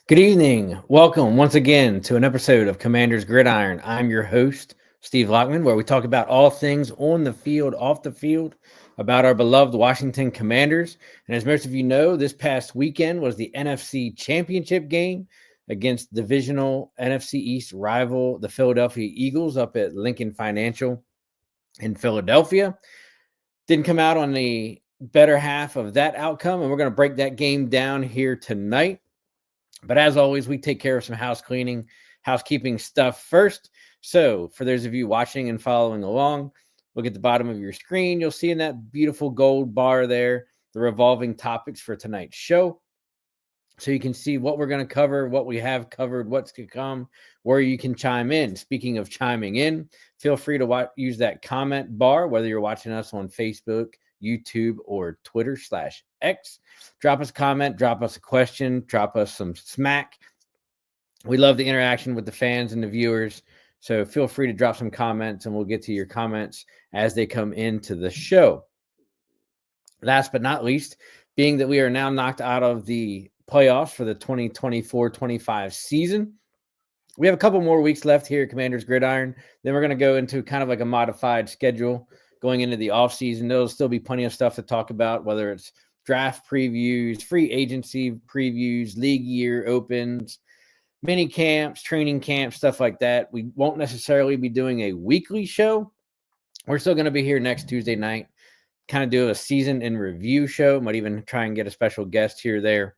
Good evening. Welcome once again to an episode of Commander's Gridiron. I'm your host, Steve Lockman, where we talk about all things on the field, off the field, about our beloved Washington Commanders. And as most of you know, this past weekend was the NFC Championship game against divisional NFC East rival, the Philadelphia Eagles, up at Lincoln Financial in Philadelphia. Didn't come out on the better half of that outcome, and we're going to break that game down here tonight. But as always, we take care of some housekeeping stuff first. So for those of you watching and following along, look at the bottom of your screen. You'll see in that beautiful gold bar there, the revolving topics for tonight's show. So you can see what we're going to cover, what we have covered, what's to come, where you can chime in. Speaking of chiming in, feel free to use that comment bar, whether you're watching us on Facebook, YouTube, or Twitter/X. Drop us a comment, drop us a question, drop us some smack. We love the interaction with the fans and the viewers. So feel free to drop some comments, and we'll get to your comments as they come into the show. Last but not least, being that we are now knocked out of the playoffs for the 2024-25 season, we have a couple more weeks left here at Commander's Gridiron. Then we're going to go into kind of like a modified schedule going into the offseason. There'll still be plenty of stuff to talk about, whether it's draft previews, free agency previews, league year opens, mini camps, training camps, stuff like that. We won't necessarily be doing a weekly show. We're still going to be here next Tuesday night, kind of do a season in review show. Might even try and get a special guest here or there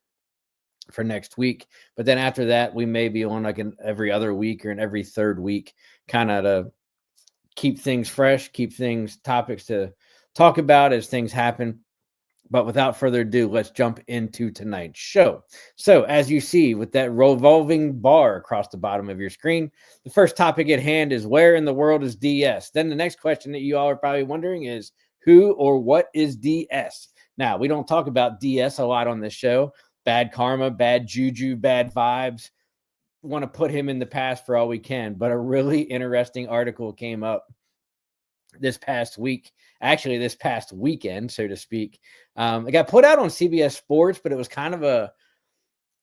for next week. But then after that, we may be on like an every other week or an every third week, kind of to keep things fresh, keep things topics to talk about as things happen. But without further ado, let's jump into tonight's show. So as you see with that revolving bar across the bottom of your screen, the first topic at hand is where in the world is DS? Then the next question that you all are probably wondering is who or what is DS? Now, we don't talk about DS a lot on this show. Bad karma, bad juju, bad vibes. Want to put him in the past for all we can, but a really interesting article came up this past weekend, so to speak. It got put out on CBS Sports, but it was kind of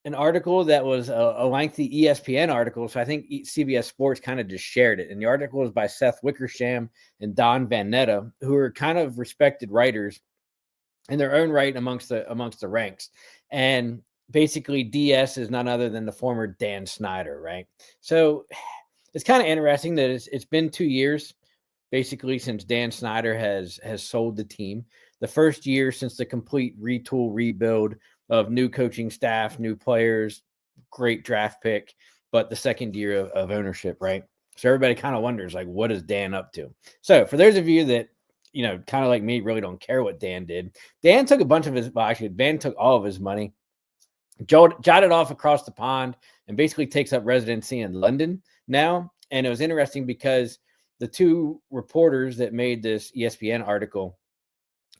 an article that was a lengthy ESPN article, so I think CBS Sports kind of just shared it. And the article is by Seth Wickersham and Don Van Netta, who are kind of respected writers in their own right amongst the ranks. And basically, DS is none other than the former Dan Snyder, right? So it's kind of interesting that it's been 2 years, basically, since Dan Snyder has sold the team. The first year since the complete retool, rebuild of new coaching staff, new players, great draft pick, but the second year of ownership, right? So everybody kind of wonders, like, what is Dan up to? So for those of you that, kind of like me, really don't care what Dan did, Dan took Dan took all of his money, jotted off across the pond, and basically takes up residency in London now. And it was interesting because the two reporters that made this ESPN article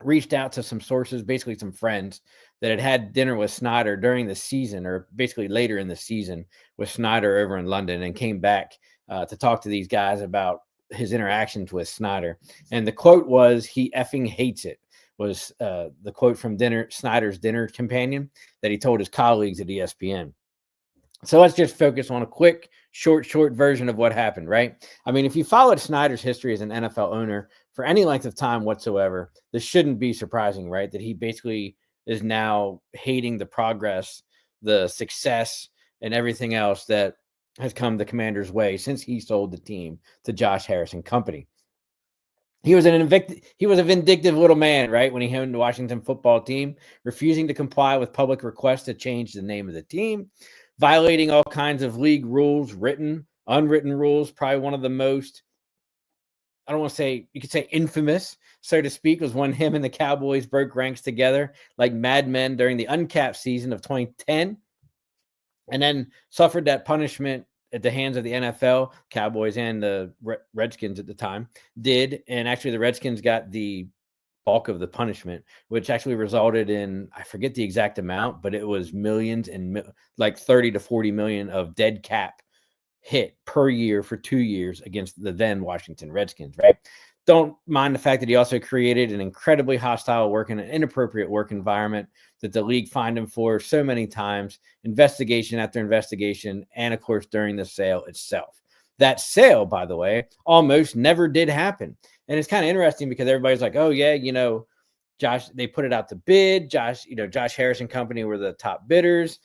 reached out to some sources, basically some friends that had dinner with Snyder during the season, or basically later in the season with Snyder over in London, and came back to talk to these guys about his interactions with Snyder. And the quote was, "He effing hates it," was the quote from Snyder's dinner companion that he told his colleagues at ESPN. So let's just focus on a quick, short version of what happened, right? I mean, if you followed Snyder's history as an NFL owner for any length of time whatsoever, this shouldn't be surprising, right? That he basically is now hating the progress, the success, and everything else that has come the Commanders' way since he sold the team to Josh Harris and company. He was a vindictive little man, right? When he owned the Washington football team, refusing to comply with public requests to change the name of the team, violating all kinds of league rules, written, unwritten rules. Probably one of the most, I don't want to say, you could say infamous, so to speak, was when him and the Cowboys broke ranks together like madmen during the uncapped season of 2010, and then suffered that punishment at the hands of the NFL, Cowboys and the Redskins at the time did. And actually the Redskins got the bulk of the punishment, which actually resulted in, I forget the exact amount, but it was millions and like 30 to 40 million of dead cap hit per year for 2 years against the then Washington Redskins, right? Don't mind the fact that he also created an incredibly hostile work and an inappropriate work environment that the league fined him for so many times, investigation after investigation, and of course, during the sale itself. That sale, by the way, almost never did happen. And it's kind of interesting because everybody's like, oh, yeah, Josh, they put it out to bid. Josh Harris and Company were the top bidders.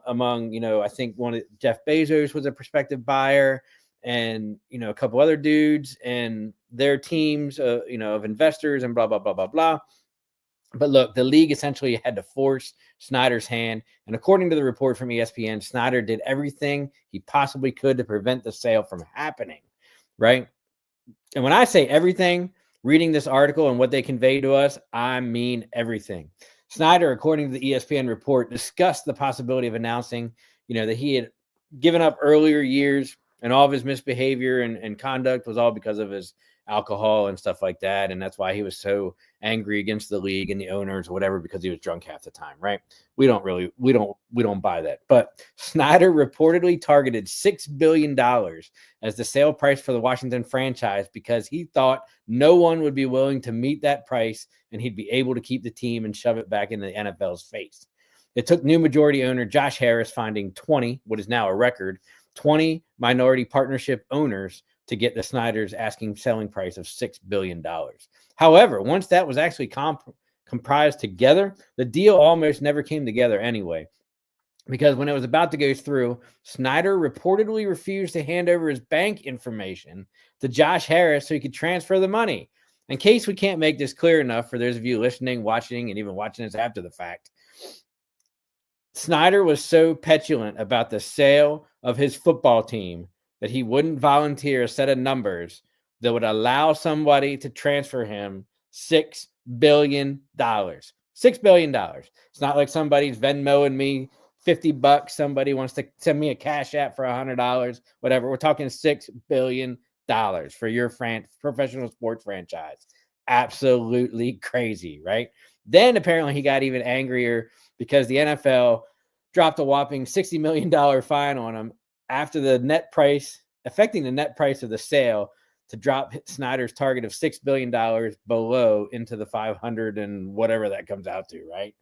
Among, I think Jeff Bezos was a prospective buyer, and a couple other dudes and their teams, of investors and blah blah blah blah blah. But look, the league essentially had to force Snyder's hand, and according to the report from ESPN, Snyder did everything he possibly could to prevent the sale from happening, right? And when I say everything, reading this article and what they convey to us, I mean everything. Snyder, according to the ESPN report, discussed the possibility of announcing, that he had given up earlier years, and all of his misbehavior and conduct was all because of his alcohol and stuff like that. And that's why he was so angry against the league and the owners or whatever, because he was drunk half the time, right? We don't buy that. But Snyder reportedly targeted $6 billion as the sale price for the Washington franchise because he thought no one would be willing to meet that price and he'd be able to keep the team and shove it back in the NFL's face. It took new majority owner Josh Harris finding 20, what is now a record, 20 minority partnership owners to get the Snyder's asking selling price of $6 billion. However, once that was actually comprised together, the deal almost never came together anyway. Because when it was about to go through, Snyder reportedly refused to hand over his bank information to Josh Harris so he could transfer the money. In case we can't make this clear enough for those of you listening, watching, and even watching this after the fact, Snyder was so petulant about the sale of his football team that he wouldn't volunteer a set of numbers that would allow somebody to transfer him $6 billion. $6 billion. It's not like somebody's Venmoing me $50. Somebody wants to send me a cash app for $100, whatever. We're talking $6 billion for your professional sports franchise. Absolutely crazy, right? Then apparently he got even angrier because the NFL dropped a whopping $60 million fine on him after the net price, affecting the net price of the sale, to drop Snyder's target of $6 billion below into the 500 and whatever that comes out to, right?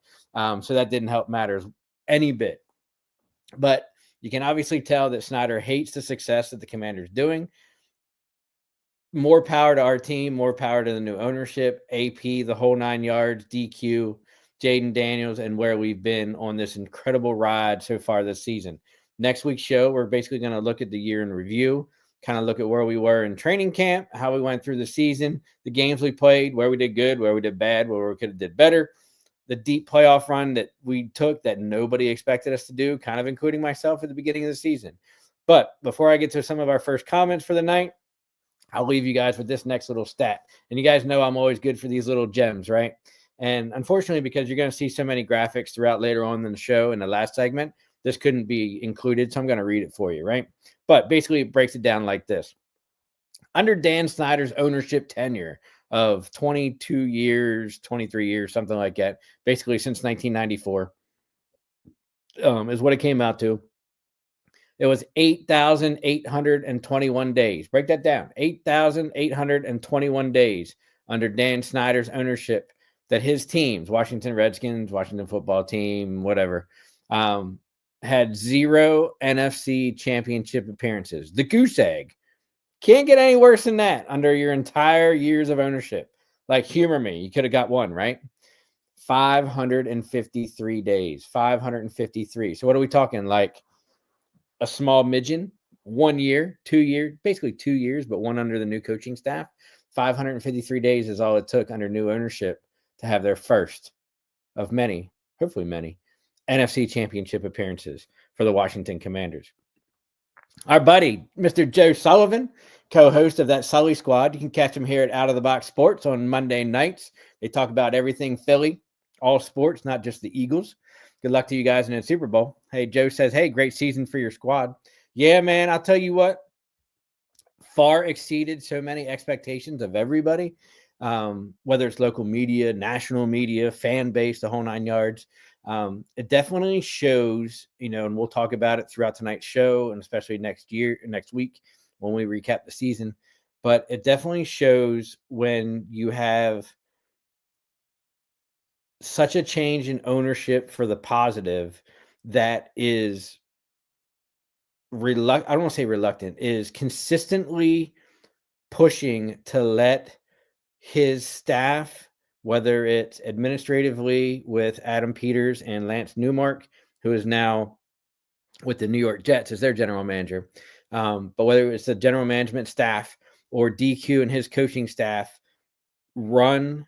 So that didn't help matters any bit. But you can obviously tell that Snyder hates the success that the Commanders doing. More power to our team, more power to the new ownership, AP, the whole 9 yards, DQ, Jaden Daniels, and where we've been on this incredible ride so far this season. Next week's show, we're basically going to look at the year in review, kind of look at where we were in training camp, how we went through the season, the games we played, where we did good, where we did bad, where we could have did better, the deep playoff run that we took that nobody expected us to do, kind of including myself at the beginning of the season. But before I get to some of our first comments for the night, I'll leave you guys with this next little stat. And you guys know I'm always good for these little gems, right? And unfortunately, because you're going to see so many graphics throughout later on in the show in the last segment, this couldn't be included, so I'm going to read it for you, right? But basically, it breaks it down like this. Under Dan Snyder's ownership tenure of 22 years, 23 years, something like that, basically since 1994, is what it came out to. It was 8,821 days. Break that down. 8,821 days under Dan Snyder's ownership that his teams, Washington Redskins, Washington football team, whatever, had 0 NFC Championship appearances. The goose egg. Can't get any worse than that under your entire years of ownership. Like, humor me. You could have got one, right? 553 days. 553. So what are we talking? Like a small midget, 1 year, 2 years, basically 2 years, but one under the new coaching staff. 553 days is all it took under new ownership to have their first of many, hopefully many, NFC Championship appearances for the Washington Commanders. Our buddy, Mr. Joe Sullivan, co-host of that Sully Squad. You can catch him here at Out of the Box Sports on Monday nights. They talk about everything Philly, all sports, not just the Eagles. Good luck to you guys in the Super Bowl. Hey, Joe says, hey, great season for your squad. Yeah, man, I'll tell you what, far exceeded so many expectations of everybody, whether it's local media, national media, fan base, the whole 9 yards. It definitely shows, and we'll talk about it throughout tonight's show and especially next week when we recap the season. But it definitely shows when you have such a change in ownership for the positive that is I don't want to say reluctant, is consistently pushing to let his staff, whether it's administratively with Adam Peters and Lance Newmark, who is now with the New York Jets as their general manager, but whether it's the general management staff or DQ and his coaching staff, run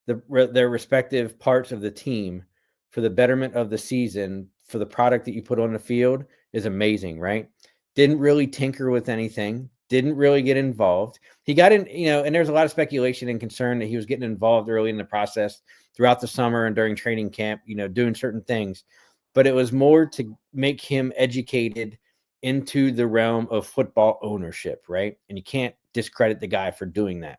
their respective parts of the team for the betterment of the season, for the product that you put on the field, is amazing, right? Didn't really tinker with anything, didn't really get involved. He got in, and there's a lot of speculation and concern that he was getting involved early in the process throughout the summer and during training camp, doing certain things. But it was more to make him educated into the realm of football ownership, right? And you can't discredit the guy for doing that.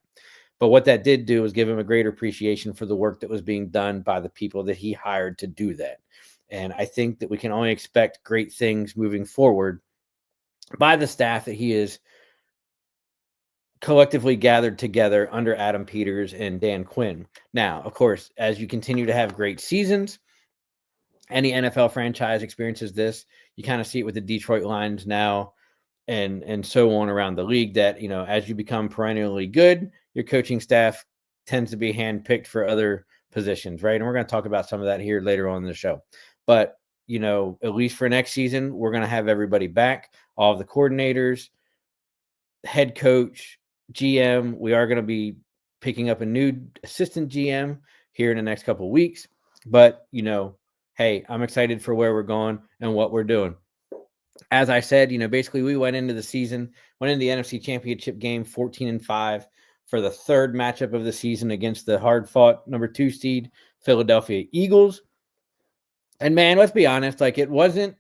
But what that did do was give him a greater appreciation for the work that was being done by the people that he hired to do that. And I think that we can only expect great things moving forward by the staff that he is collectively gathered together under Adam Peters and Dan Quinn. Now, of course, as you continue to have great seasons, any NFL franchise experiences this. You kind of see it with the Detroit Lions now and so on around the league, that, as you become perennially good, your coaching staff tends to be handpicked for other positions, right? And we're going to talk about some of that here later on in the show. But, at least for next season, we're going to have everybody back, all of the coordinators, head coach, GM. We are going to be picking up a new assistant GM here in the next couple of weeks. But, hey, I'm excited for where we're going and what we're doing. As I said, basically we went into the NFC Championship game 14-5 for the third matchup of the season against the hard-fought number 2 seed Philadelphia Eagles. And man, let's be honest, it wasn't.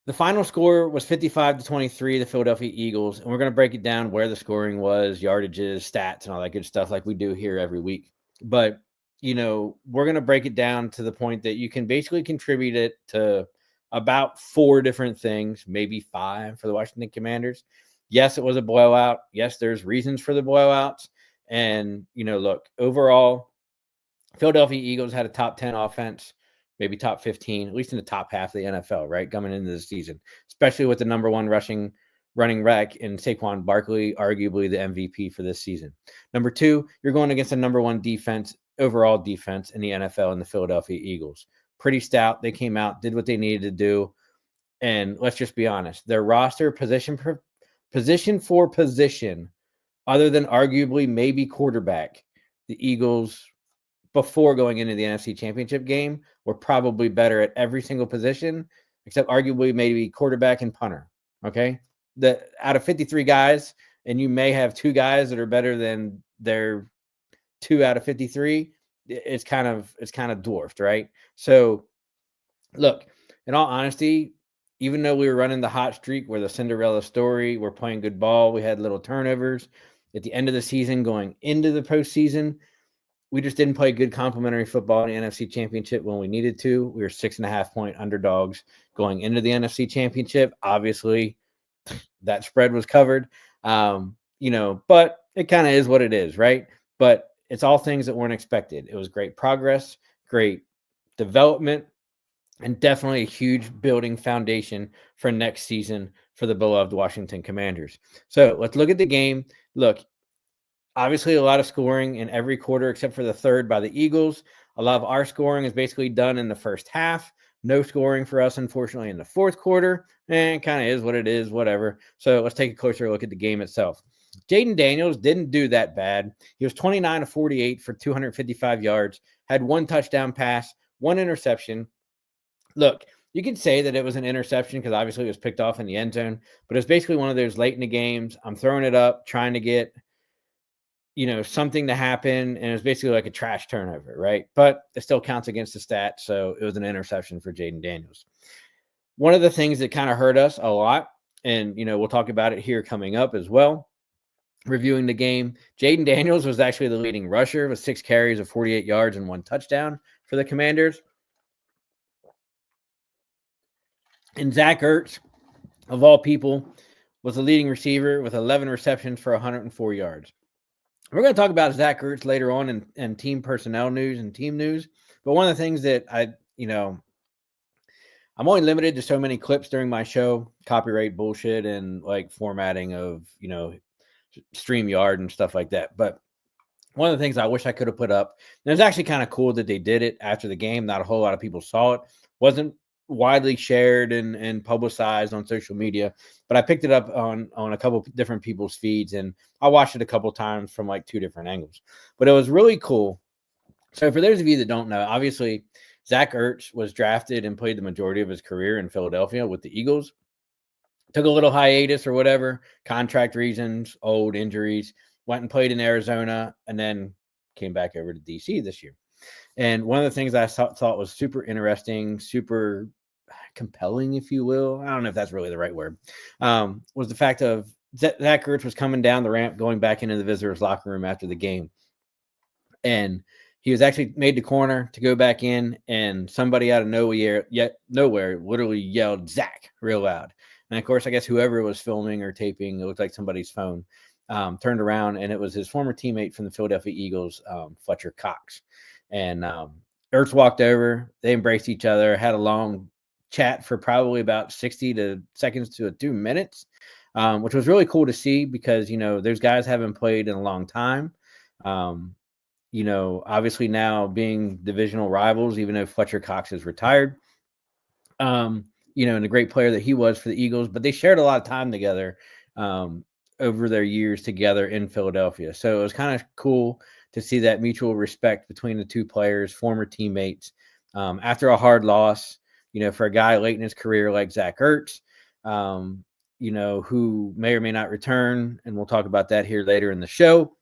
The final score was 55-23, the Philadelphia Eagles, and we're going to break it down where the scoring was, yardages, stats, and all that good stuff like we do here every week. But, we're going to break it down to the point that you can basically contribute it to about 4 different things, maybe 5 for the Washington Commanders. Yes, it was a blowout. Yes, there's reasons for the blowouts. And, look, overall, Philadelphia Eagles had a top 10 offense, maybe top 15, at least in the top half of the NFL, right, coming into the season, especially with the number 1 running back in Saquon Barkley, arguably the MVP for this season. Number 2, you're going against the number 1 overall defense in the NFL in the Philadelphia Eagles. Pretty stout. They came out, did what they needed to do. And let's just be honest, their roster position for position, other than arguably maybe quarterback, the Eagles, before going into the NFC Championship game, were probably better at every single position, except arguably maybe quarterback and punter. Okay? Out of 53 guys, and you may have 2 guys that are better than their 2 out of 53, it's kind of dwarfed, right? So, look, in all honesty, even though we were running the hot streak, we're the Cinderella story, we're playing good ball, we had little turnovers at the end of the season going into the postseason, we just didn't play good complementary football in the NFC Championship when we needed to. We were 6.5-point underdogs going into the NFC Championship. Obviously, that spread was covered, but it kind of is what it is, right? But it's all things that weren't expected. It was great progress, great development, and definitely a huge building foundation for next season for the beloved Washington Commanders. So let's look at the game. Look, obviously a lot of scoring in every quarter except for the third by the Eagles. A lot of our scoring is basically done in the first half. No scoring for us, unfortunately, in the fourth quarter. And kind of is what it is, whatever. So let's take a closer look at the game itself. Jaden Daniels didn't do that bad. He was 29-48 for 255 yards, had 1 touchdown pass, 1 interception. Look, you could say that it was an interception because obviously it was picked off in the end zone, but it's basically one of those late in the games. I'm throwing it up, trying to get, something to happen, and it's basically like a trash turnover, right? But it still counts against the stat, so it was an interception for Jaden Daniels. One of the things that kind of hurt us a lot, and, we'll talk about it here coming up as well, reviewing the game, Jaden Daniels was actually the leading rusher with 6 carries of 48 yards and 1 touchdown for the Commanders. And Zach Ertz, of all people, was the leading receiver with 11 receptions for 104 yards. We're going to talk about Zach Ertz later on in team personnel news and team news. But one of the things that I'm only limited to so many clips during my show, copyright bullshit and like formatting of, StreamYard and stuff like that. But one of the things I wish I could have put up, and it was actually kind of cool that they did it after the game. Not a whole lot of people saw it. Wasn't widely shared and publicized on social media, but I picked it up on a couple different people's feeds, and I watched it a couple times from like two different angles. But it was really cool. So for those of you that don't know, obviously Zach Ertz was drafted and played the majority of his career in Philadelphia with the Eagles. Took a little hiatus or whatever, contract reasons, old injuries, went and played in Arizona, and then came back over to DC this year. And one of the things I thought was super interesting, super compelling, if you will, I don't know if that's really the right word, was the fact of Zach Ertz was coming down the ramp, going back into the visitors' locker room after the game. And he was actually made the corner to go back in, and somebody out of nowhere literally yelled Zach real loud. And of course, I guess whoever was filming or taping, it looked like somebody's phone, turned around, and it was his former teammate from the Philadelphia Eagles, Fletcher Cox. And Ertz walked over. They embraced each other, had a long chat for probably about 60 seconds to 2 minutes, which was really cool to see because, those guys haven't played in a long time. Obviously now being divisional rivals, even though Fletcher Cox is retired, and a great player that he was for the Eagles, but they shared a lot of time together over their years together in Philadelphia. So it was kind of cool to see that mutual respect between the two players, former teammates, after a hard loss, for a guy late in his career like Zach Ertz, who may or may not return. And we'll talk about that here later in the show,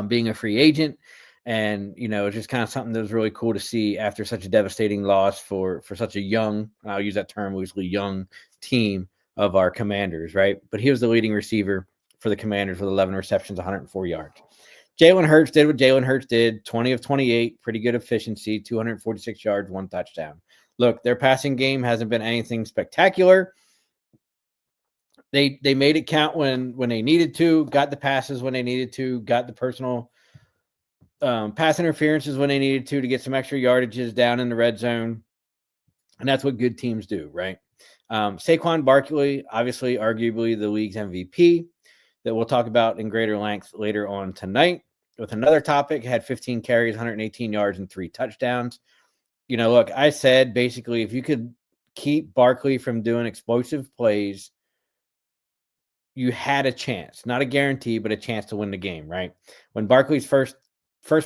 being a free agent. And, it's just kind of something that was really cool to see after such a devastating loss for such a young, I'll use that term loosely, young team of our Commanders, right? But he was the leading receiver for the Commanders with 11 receptions, 104 yards. Jalen Hurts did what Jalen Hurts did, 20 of 28, pretty good efficiency, 246 yards, 1 touchdown. Look, their passing game hasn't been anything spectacular. They made it count when they needed to, got the passes when they needed to, got the personal pass interferences when they needed to get some extra yardages down in the red zone. And that's what good teams do, right? Saquon Barkley, obviously, arguably the league's MVP that we'll talk about in greater length later on tonight with another topic. Had 15 carries, 118 yards, and 3 touchdowns. Look, I said basically if you could keep Barkley from doing explosive plays, you had a chance, not a guarantee, but a chance to win the game, right? When Barkley's first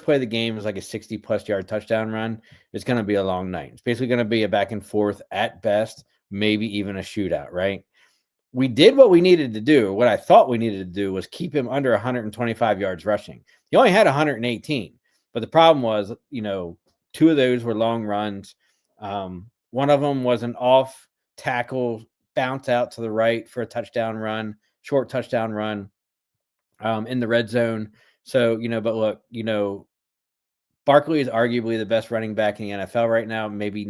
play of the game was like a 60-plus yard touchdown run, it's going to be a long night. It's basically going to be a back and forth at best, maybe even a shootout, right? We did what we needed to do. What I thought we needed to do was keep him under 125 yards rushing. He only had 118, but the problem was, 2 of those were long runs. One of them was an off tackle bounce out to the right for a touchdown run, short touchdown run in the red zone. So, but look, Barkley is arguably the best running back in the NFL right now, maybe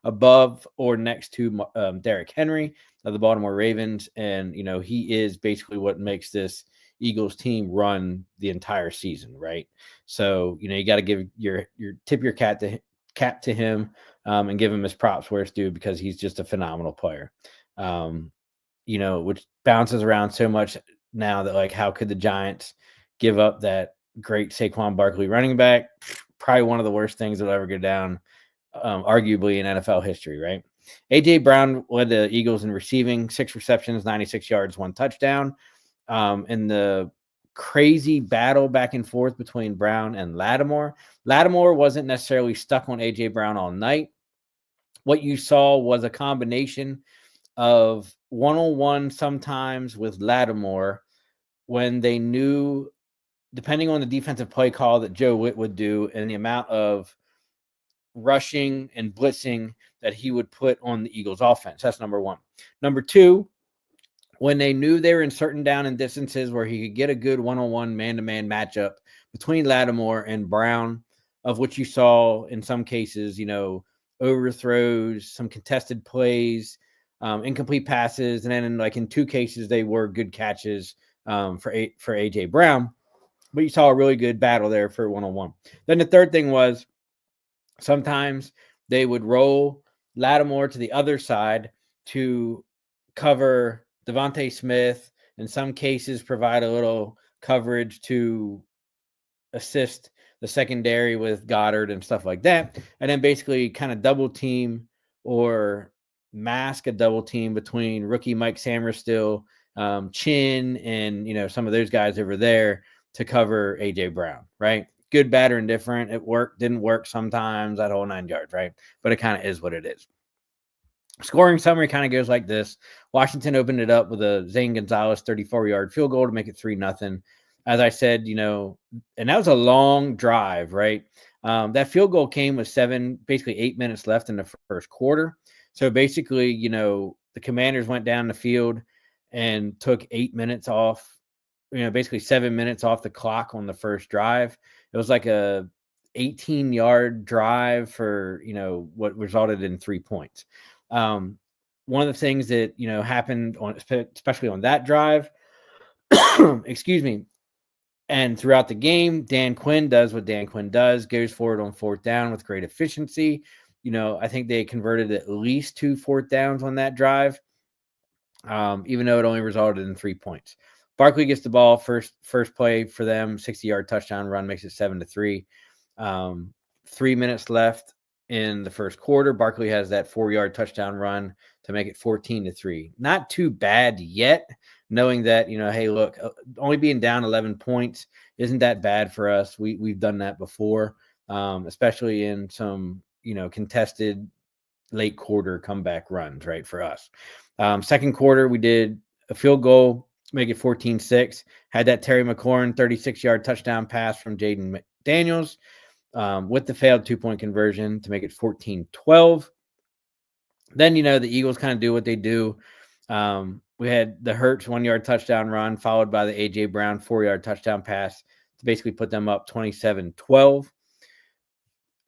above or next to Derrick Henry of the Baltimore Ravens. And, he is basically what makes this Eagles team run the entire season, right? So, you got to give tip your cap to him and give him his props where it's due because he's just a phenomenal player, which bounces around so much now that like, how could the Giants give up that great Saquon Barkley running back? Probably one of the worst things that'll ever go down, arguably in NFL history, right? A.J. Brown led the Eagles in receiving, 6 receptions, 96 yards, 1 touchdown. In the crazy battle back and forth between Brown and Lattimore. Lattimore wasn't necessarily stuck on A.J. Brown all night. What you saw was a combination of one-on-one sometimes with Lattimore when they knew, depending on the defensive play call that Joe Witt would do and the amount of rushing and blitzing that he would put on the Eagles offense. That's number one. Number two, when they knew they were in certain down and distances where he could get a good one-on-one man-to-man matchup between Lattimore and Brown, of which you saw in some cases, overthrows, some contested plays, incomplete passes, and then in 2 cases they were good catches for AJ Brown. But you saw a really good battle there for one-on-one. Then the third thing was sometimes they would roll Lattimore to the other side to cover Devontae Smith. In some cases, provide a little coverage to assist the secondary with Goddard and stuff like that. And then basically kind of double team or mask a double team between rookie Mike Samerstil, Chin, and some of those guys over there to cover AJ Brown, right? Good, bad, or indifferent. It worked, didn't work sometimes, that whole 9 yards, right? But it kind of is what it is. Scoring summary kind of goes like this. Washington opened it up with a Zane Gonzalez 34-yard field goal to make it 3-0. As I said, and that was a long drive, right? That field goal came with basically 8 minutes left in the first quarter. So basically, the Commanders went down the field and took 8 minutes off, basically 7 minutes off the clock on the first drive. It was like a 18-yard drive for, what resulted in 3 points. One of the things that, happened especially on that drive, excuse me, and throughout the game, Dan Quinn does what Dan Quinn does, goes forward on 4th down with great efficiency. I think they converted at least 2 4th downs on that drive, even though it only resulted in 3 points. Barkley gets the ball first play for them, 60-yard touchdown run, makes it 7-3. 3 minutes left in the first quarter. Barkley has that 4-yard touchdown run to make it 14-3. Not too bad yet, knowing that, hey, look, only being down 11 points isn't that bad for us. We've done that before, especially in some, contested late quarter comeback runs, right, for us. Second quarter, we did a field goal, make it 14-6. Had that Terry McLaurin 36-yard touchdown pass from Jaden Daniels with the failed 2-point conversion to make it 14-12. Then, the Eagles kind of do what they do. We had the Hurts 1-yard touchdown run followed by the AJ Brown 4-yard touchdown pass to basically put them up 27-12.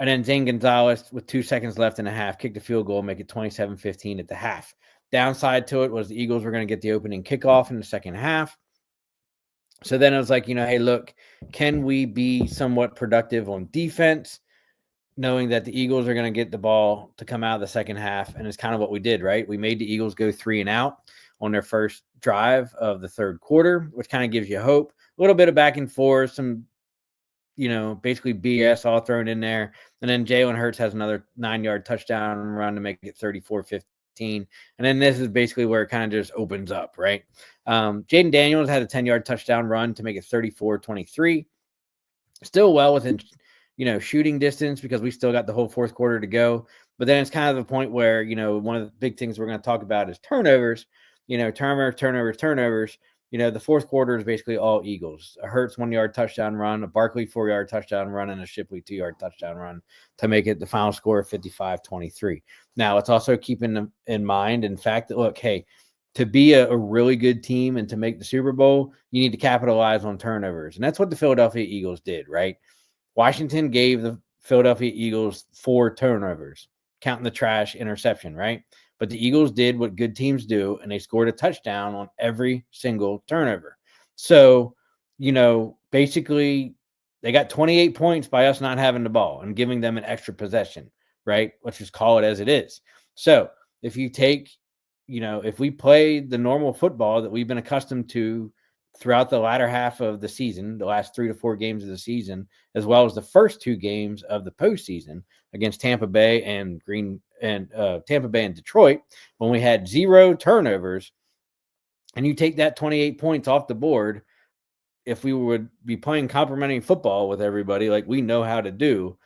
And then Zane Gonzalez with 2 seconds left in the half kicked a field goal, make it 27-15 at the half. Downside to it was the Eagles were going to get the opening kickoff in the second half. So then it was like, hey, look, can we be somewhat productive on defense, knowing that the Eagles are going to get the ball to come out of the second half? And it's kind of what we did, right? We made the Eagles go 3 and out on their first drive of the third quarter, which kind of gives you hope. A little bit of back and forth, some, basically BS all thrown in there. And then Jalen Hurts has another 9-yard touchdown run to make it 34-15. And then this is basically where it kind of just opens up, right? Jaden Daniels had a 10-yard touchdown run to make it 34-23. Still well within, shooting distance because we still got the whole fourth quarter to go. But then it's kind of the point where, one of the big things we're going to talk about is turnovers. Turnovers. The fourth quarter is basically all Eagles. A Hurts 1-yard touchdown run, a Barkley 4-yard touchdown run, and a Shipley 2-yard touchdown run to make it the final score of 55-23. Now, it's also keeping in mind, in fact, that, look, hey, to be a really good team and to make the Super Bowl, you need to capitalize on turnovers. And that's what the Philadelphia Eagles did, right? Washington gave the Philadelphia Eagles 4 turnovers, counting the trash interception, right? But the Eagles did what good teams do, and they scored a touchdown on every single turnover. So, basically they got 28 points by us not having the ball and giving them an extra possession, right? Let's just call it as it is. So if you take, if we play the normal football that we've been accustomed to throughout the latter half of the season, the last 3 to 4 games of the season, as well as the first 2 games of the postseason against Tampa Bay and Detroit, when we had 0 turnovers, and you take that 28 points off the board, if we would be playing complementary football with everybody like we know how to do,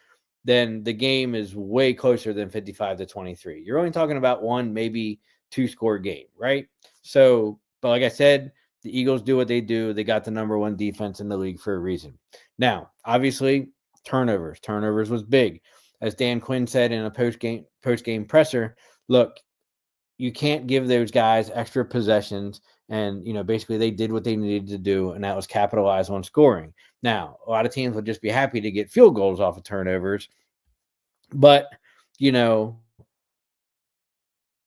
then the game is way closer than 55-23. You're only talking about 1, maybe 2 score game, right? So, but like I said, the Eagles do what they do. They got the number 1 defense in the league for a reason. Now, obviously, turnovers. Turnovers was big. As Dan Quinn said in a post-game presser, look, you can't give those guys extra possessions. And, basically they did what they needed to do, and that was capitalize on scoring. Now, a lot of teams would just be happy to get field goals off of turnovers. But, you know,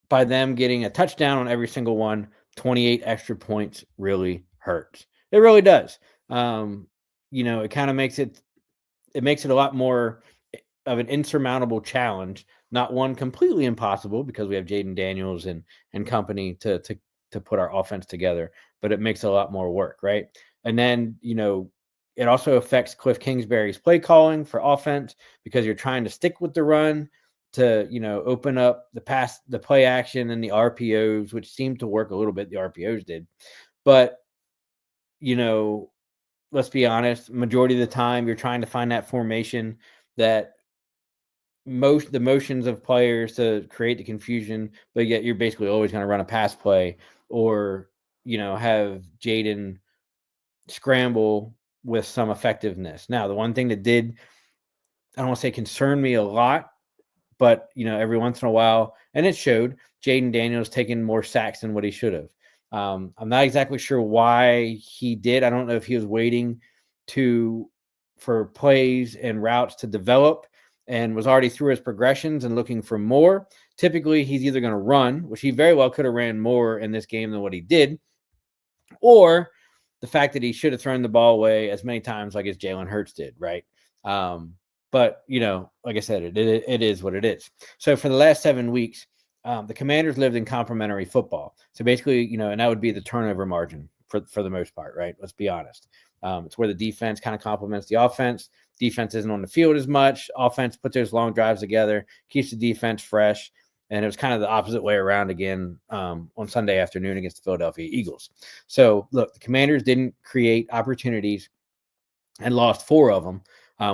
by them getting a touchdown on every single one, 28 extra points really hurts. It really does. It kind of makes it a lot more of an insurmountable challenge, not one completely impossible because we have Jaden Daniels and company to put our offense together, but it makes it a lot more work, right? And then, it also affects Cliff Kingsbury's play calling for offense because you're trying to stick with the run to, open up the play action and the RPOs, which seemed to work a little bit. The RPOs did, but you know, let's be honest, majority of the time you're trying to find that formation that the motions of players to create the confusion, but yet you're basically always going to run a pass play or, have Jaden scramble with some effectiveness. Now, the one thing that did, I don't want to say concern me a lot, but every once in a while, and it showed, Jaden Daniels taking more sacks than what he should have. I'm not exactly sure why he did. I don't know if he was waiting for plays and routes to develop and was already through his progressions and looking for more. Typically, he's either going to run, which he very well could have ran more in this game than what he did, or the fact that he should have thrown the ball away as many times like as Jalen Hurts did, right? But, like I said, it is what it is. So for the last 7 weeks, the Commanders lived in complementary football. So basically, and that would be the turnover margin for the most part, right? Let's be honest. It's where the defense kind of complements the offense. Defense isn't on the field as much. Offense puts those long drives together, keeps the defense fresh. And it was kind of the opposite way around again on Sunday afternoon against the Philadelphia Eagles. So, look, the Commanders didn't create opportunities and lost 4 of them,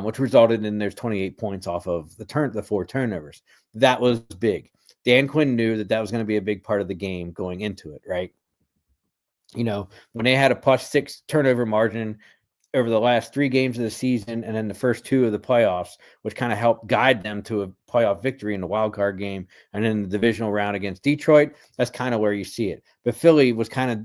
which resulted in there's 28 points off of the 4 turnovers. That was big. Dan Quinn knew that was going to be a big part of the game going into it, right? When they had a +6 turnover margin over the last 3 games of the season and then the first 2 of the playoffs, which kind of helped guide them to a playoff victory in the wild card game and then the divisional round against Detroit, that's kind of where you see it. But Philly was kind of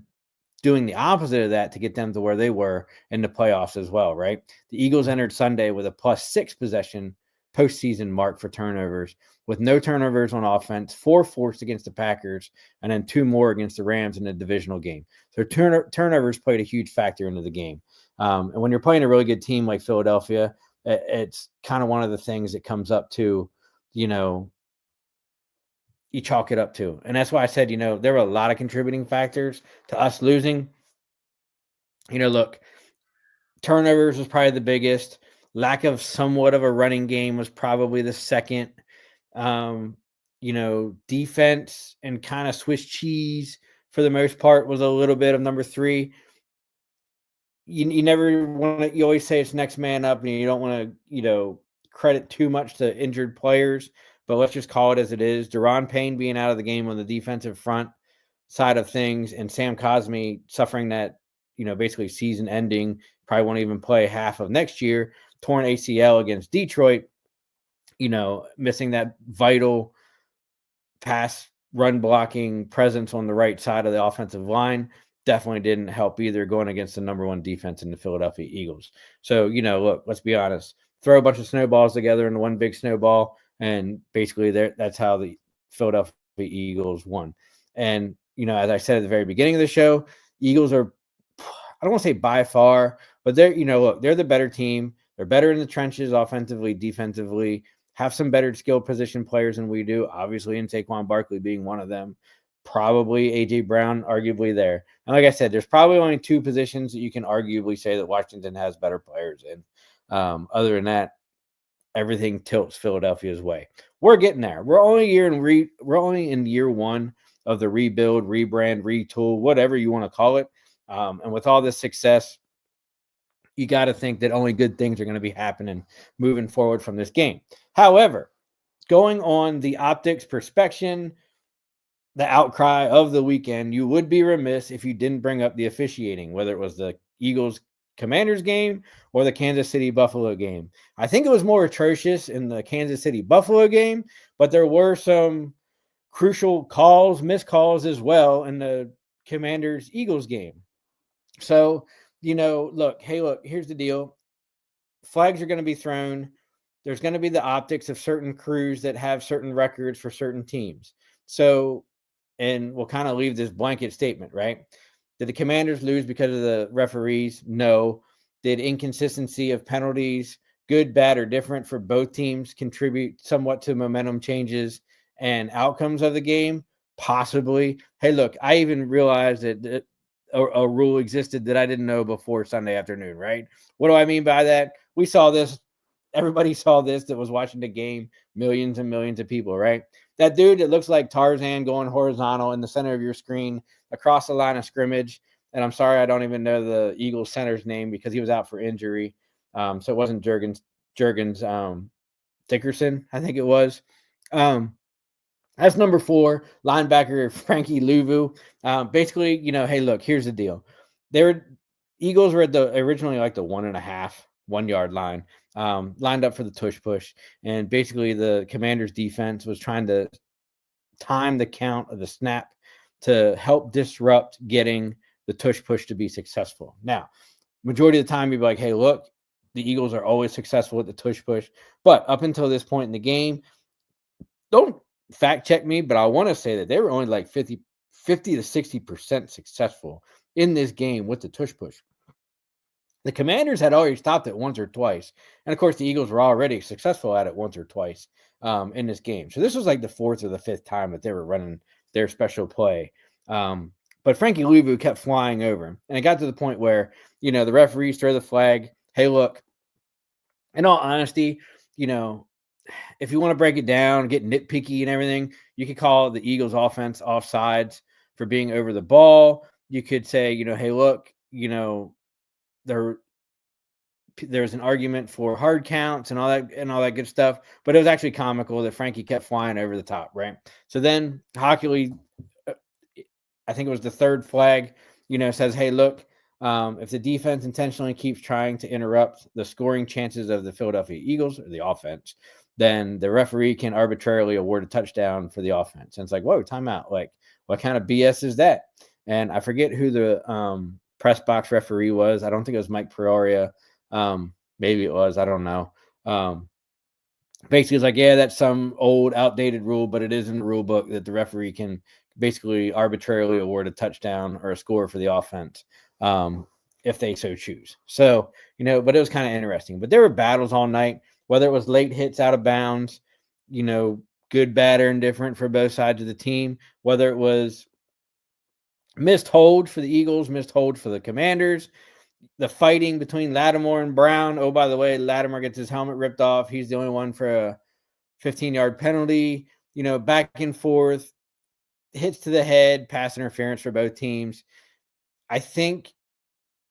doing the opposite of that to get them to where they were in the playoffs as well, right? The Eagles entered Sunday with a +6 possession postseason mark for turnovers, with no turnovers on offense, 4 forced against the Packers, and then 2 more against the Rams in the divisional game. So turnovers played a huge factor into the game. And when you're playing a really good team like Philadelphia, it's kind of one of the things that comes up to, you chalk it up to. And that's why I said, there were a lot of contributing factors to us losing. Look, turnovers was probably the biggest. Lack of somewhat of a running game was probably the second. Defense and kind of Swiss cheese for the most part was a little bit of number 3. You never want to, you always say it's next man up and you don't want to, credit too much to injured players, but let's just call it as it is. Deron Payne being out of the game on the defensive front side of things and Sam Cosmi suffering that, basically season ending, probably won't even play half of next year, torn ACL against Detroit, missing that vital pass run blocking presence on the right side of the offensive line definitely didn't help either going against the number 1 defense in the Philadelphia Eagles. So, look, let's be honest, throw a bunch of snowballs together into one big snowball. And basically that's how the Philadelphia Eagles won. And, as I said at the very beginning of the show, Eagles are, I don't want to say by far, but they're, look, they're the better team. They're better in the trenches, offensively, defensively, have some better skilled position players than we do, obviously, in Saquon Barkley being one of them. Probably A.J. Brown, arguably there. And like I said, there's probably only 2 positions that you can arguably say that Washington has better players in. Other than that, everything tilts Philadelphia's way. We're getting there. We're only in year 1 of the rebuild, rebrand, retool, whatever you want to call it. And with all this success, you got to think that only good things are going to be happening moving forward from this game. However, going on the optics perspection, the outcry of the weekend, you would be remiss if you didn't bring up the officiating, whether it was the Eagles Commanders game or the Kansas City Buffalo game. I think it was more atrocious in the Kansas City Buffalo game, but there were some crucial calls, missed calls as well in the Commanders Eagles game. So, look, here's the deal. Flags are going to be thrown. there's going to be the optics of certain crews that have certain records for certain teams. So, and we'll kind of leave this blanket statement, right? Did the Commanders lose because of the referees? No. Did inconsistency of penalties, good, bad, or different for both teams, contribute somewhat to momentum changes and outcomes of the game? Possibly. Hey, look, I even realized that a rule existed that I didn't know before Sunday afternoon, right? What do I mean by that? We saw this. Everybody saw this that was watching the game, millions and millions of people, right? That dude that looks like Tarzan going horizontal in the center of your screen across the line of scrimmage. And I'm sorry, I don't even know the Eagles center's name because he was out for injury. So it wasn't Jurgens Dickerson, I think it was. That's number 4, linebacker Frankie Louvu. Basically, hey, look, here's the deal. Eagles were at originally like the 1.5 yard line, lined up for the tush push. And basically the Commanders defense was trying to time the count of the snap to help disrupt getting the tush push to be successful. Now, majority of the time, you'd be like, hey, look, the Eagles are always successful at the tush push. But up until this point in the game, don't fact check me, but I want to say that they were only like 50 to 60% successful in this game with the tush push. The Commanders had already stopped it once or twice. And of course, the Eagles were already successful at it once or twice in this game. So this was like the 4th or the 5th time that they were running their special play. But Frankie Louvu kept flying over. And it got to the point where, the referees throw the flag. Hey, look, in all honesty, if you want to break it down, get nitpicky and everything, you could call the Eagles offense offsides for being over the ball. You could say, hey, look, there's an argument for hard counts and all that good stuff, but it was actually comical that Frankie kept flying over the top, right? So then Hockley, I think it was the 3rd flag, says, hey, look, if the defense intentionally keeps trying to interrupt the scoring chances of the Philadelphia Eagles or the offense, then the referee can arbitrarily award a touchdown for the offense. And it's like, whoa, timeout. Like, what kind of BS is that? And I forget who the press box referee was. I don't think it was Mike Peoria. Maybe it was. I don't know. Basically, it's like, yeah, that's some old, outdated rule, but it is in the rule book that the referee can basically arbitrarily award a touchdown or a score for the offense if they so choose. So, but it was kind of interesting. But there were battles all night, whether it was late hits out of bounds, good, bad, or indifferent for both sides of the team, whether it was missed holds for the Eagles, missed holds for the Commanders, the fighting between Lattimore and Brown. Oh, by the way, Lattimore gets his helmet ripped off. He's the only one for a 15-yard penalty, back and forth, hits to the head, pass interference for both teams. I think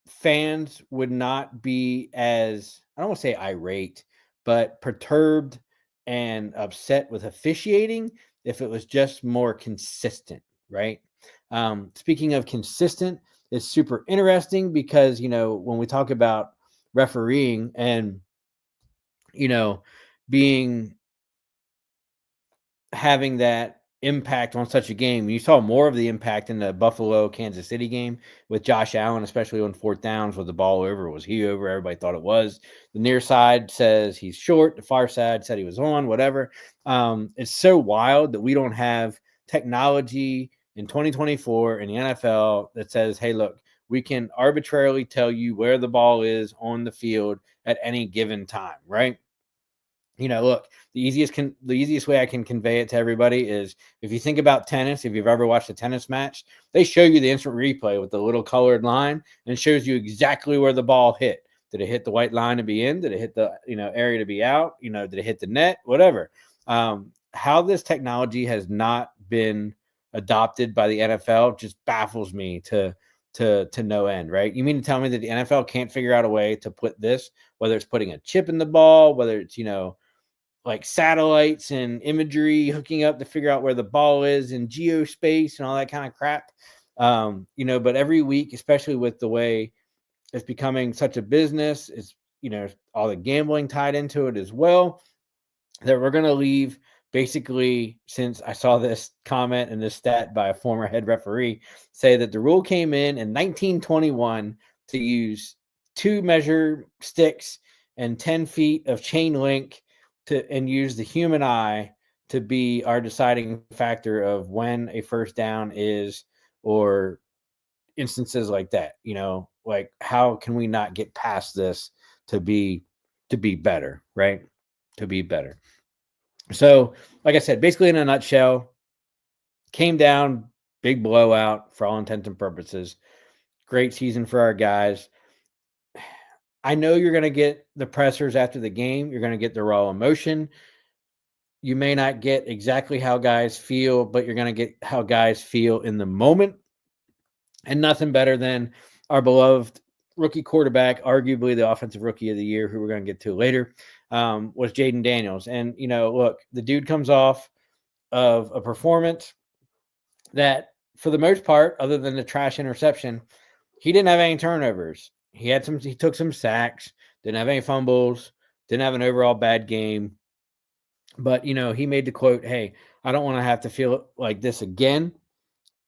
fans would not be as, I don't want to say irate, but perturbed and upset with officiating if it was just more consistent, right? Speaking of consistent, it's super interesting because, when we talk about refereeing and, having that impact on such a game, you saw more of the impact in the Buffalo Kansas City game with Josh Allen, especially on 4th downs with the ball over. Was he over? Everybody thought it was. The near side says he's short. The far side said he was on, whatever. It's so wild that we don't have technology in 2024 in the NFL that says, hey, look, we can arbitrarily tell you where the ball is on the field at any given time, right? Look, the easiest way I can convey it to everybody is if you think about tennis, if you've ever watched a tennis match, they show you the instant replay with the little colored line and it shows you exactly where the ball hit. Did it hit the white line to be in? Did it hit the, area to be out? Did it hit the net? Whatever. How this technology has not been adopted by the NFL just baffles me to no end, right? You mean to tell me that the NFL can't figure out a way to put this, whether it's putting a chip in the ball, whether it's, like satellites and imagery hooking up to figure out where the ball is in geospace and all that kind of crap. But every week, especially with the way it's becoming such a business, it's, all the gambling tied into it as well, that we're going to leave basically, since I saw this comment and this stat by a former head referee say that the rule came in 1921 to use 2 measure sticks and 10 feet of chain link and use the human eye to be our deciding factor of when a first down is, or instances like that. Like, how can we not get past this to be better, right? To be better. So, like I said, basically in a nutshell, came down, big blowout for all intents and purposes. Great season for our guys. I know you're going to get the pressers after the game. You're going to get the raw emotion. You may not get exactly how guys feel, but you're going to get how guys feel in the moment. And nothing better than our beloved rookie quarterback, arguably the offensive rookie of the year, who we're going to get to later, was Jaden Daniels. And, look, the dude comes off of a performance that, for the most part, other than the trash interception, he didn't have any turnovers. He took some sacks, didn't have any fumbles, didn't have an overall bad game. But, he made the quote, "Hey, I don't want to have to feel like this again."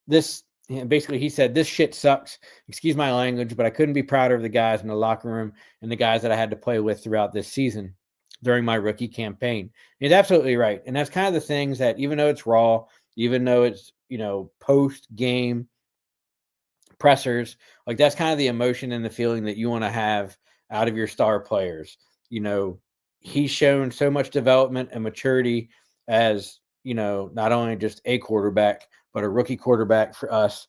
Basically, he said, "This shit sucks. Excuse my language, but I couldn't be prouder of the guys in the locker room and the guys that I had to play with throughout this season during my rookie campaign." He's absolutely right. And that's kind of the things that, even though it's raw, even though it's, post-game pressers, like, that's kind of the emotion and the feeling that you want to have out of your star players. He's shown so much development and maturity as, not only just a quarterback, but a rookie quarterback for us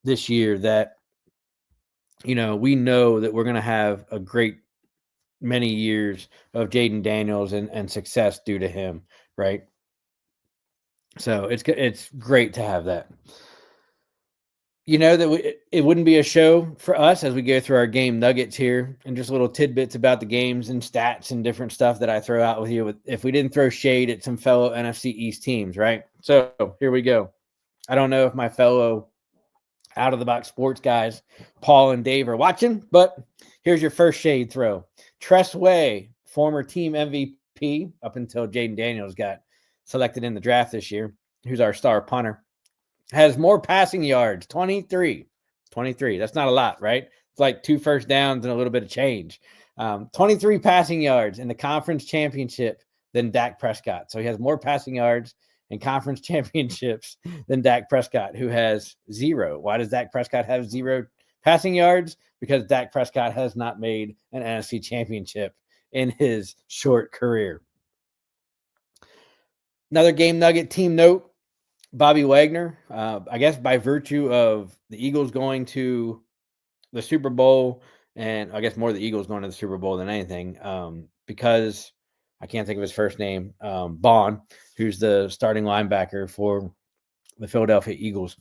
this year, that, we know that we're going to have a great many years of Jaden Daniels and success due to him, right? So it's great to have that. That it wouldn't be a show for us as we go through our game nuggets here and just little tidbits about the games and stats and different stuff that I throw out with you, if we didn't throw shade at some fellow NFC East teams, right? So here we go. I don't know if my fellow out of the box sports guys, Paul and Dave, are watching, but here's your first shade throw. Tress Way, former team MVP up until Jaden Daniels got selected in the draft this year, who's our star punter, has more passing yards, 23. That's not a lot, right? It's like 2 first downs and a little bit of change. 23 passing yards in the conference championship than Dak Prescott. So he has more passing yards in conference championships than Dak Prescott, who has 0. Why does Dak Prescott have 0 passing yards? Because Dak Prescott has not made an NFC Championship in his short career. Another game nugget team note. Bobby Wagner, I guess by virtue of the Eagles going to the Super Bowl, and I guess more the Eagles going to the Super Bowl than anything, because I can't think of his first name, Bond, who's the starting linebacker for the Philadelphia Eagles.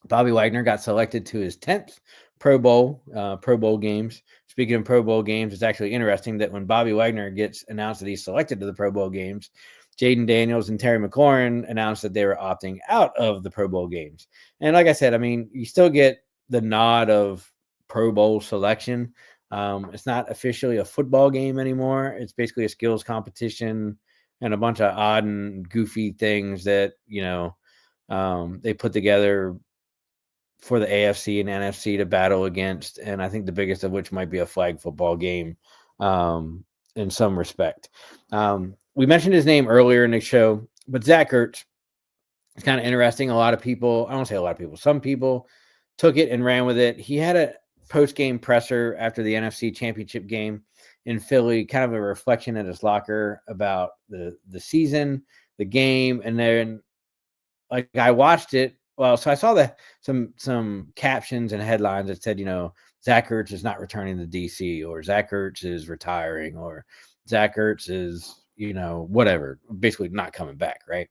Bobby Wagner got selected to his 10th Pro Bowl games. Speaking of Pro Bowl games, it's actually interesting that when Bobby Wagner gets announced that he's selected to the Pro Bowl games, Jaden Daniels and Terry McLaurin announced that they were opting out of the Pro Bowl games. And like I said, I mean, you still get the nod of Pro Bowl selection. It's not officially a football game anymore. It's basically a skills competition and a bunch of odd and goofy things that, they put together for the AFC and NFC to battle against. And I think the biggest of which might be a flag football game in some respect. We mentioned his name earlier in the show, but Zach Ertz is kind of interesting. A lot of people, I don't say a lot of people, some people took it and ran with it. He had a post-game presser after the NFC Championship game in Philly, kind of a reflection at his locker about the season, the game, and then like I watched it. Well, so I saw some captions and headlines that said, Zach Ertz is not returning to DC, or Zach Ertz is retiring, or Zach Ertz is, whatever, basically not coming back, right?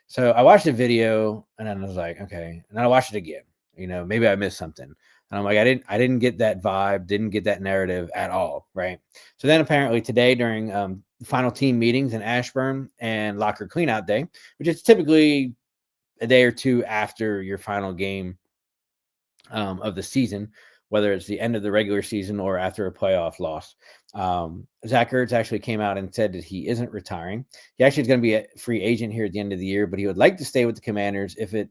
So I watched the video and then I was like, okay. And then I watched it again. Maybe I missed something. And I'm like, I didn't get that vibe, didn't get that narrative at all, right? So then apparently today during final team meetings in Ashburn and locker cleanout day, which is typically a day or two after your final game of the season, whether it's the end of the regular season or after a playoff loss. Zach Ertz actually came out and said that he isn't retiring. He actually is going to be a free agent here at the end of the year, but he would like to stay with the Commanders if it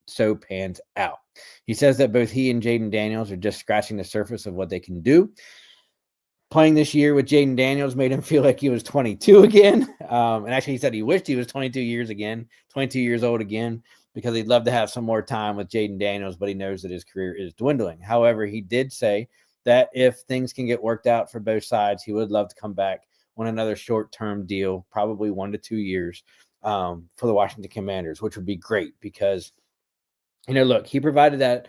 so pans out. He says that both he and Jaden Daniels are just scratching the surface of what they can do. Playing this year with Jaden Daniels made him feel like he was 22 again. And actually, he said he wished he was 22 years old again, because he'd love to have some more time with Jaden Daniels, but he knows that his career is dwindling. However, he did say that if things can get worked out for both sides, he would love to come back on another short-term deal, probably 1 to 2 years, for the Washington Commanders, which would be great because, look, he provided that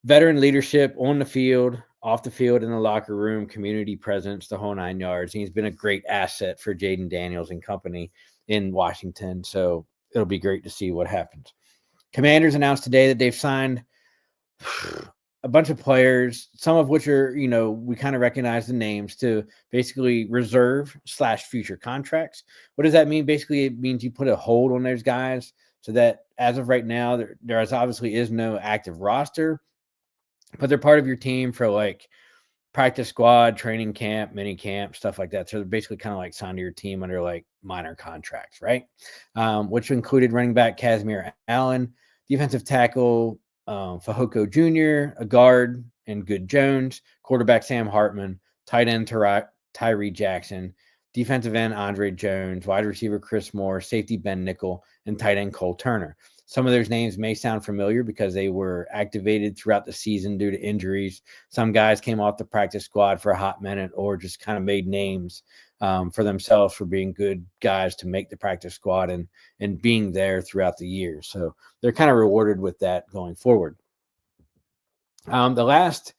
veteran leadership on the field, off the field, in the locker room, community presence, the whole 9 yards. And he's been a great asset for Jaden Daniels and company in Washington. So it'll be great to see what happens. Commanders announced today that they've signed a bunch of players, some of which are, we kind of recognize the names, to basically reserve/future contracts. What does that mean? Basically, it means you put a hold on those guys so that as of right now, there obviously is no active roster, but they're part of your team for like practice squad, training camp, mini camp, stuff like that. So they're basically kind of like signed to your team under like minor contracts, right? Which included running back Casimir Allen, defensive tackle Fahoko Jr., a guard and Good Jones, quarterback Sam Hartman, tight end Tyree Jackson, defensive end Andre Jones, wide receiver Chris Moore, safety Ben Nickel, and tight end Cole Turner. Some of those names may sound familiar because they were activated throughout the season due to injuries. Some guys came off the practice squad for a hot minute or just kind of made names for themselves for being good guys to make the practice squad and being there throughout the year. So they're kind of rewarded with that going forward. Second to last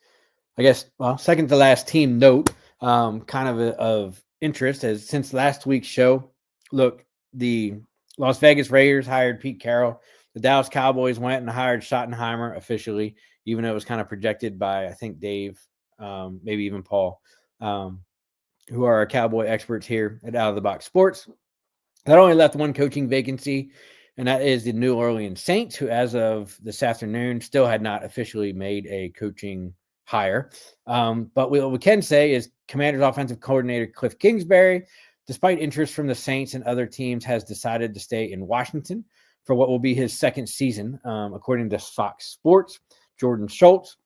team note, kind of interest, as since last week's show, look, the Las Vegas Raiders hired Pete Carroll. The Dallas Cowboys went and hired Schottenheimer officially, even though it was kind of projected by, I think, Dave, maybe even Paul, who are our Cowboy experts here at Out of the Box Sports. That only left one coaching vacancy, and that is the New Orleans Saints, who as of this afternoon still had not officially made a coaching hire. But what we can say is Commanders offensive coordinator Cliff Kingsbury, despite interest from the Saints and other teams, has decided to stay in Washington for what will be his second season, according to Fox Sports. Jordan Schultz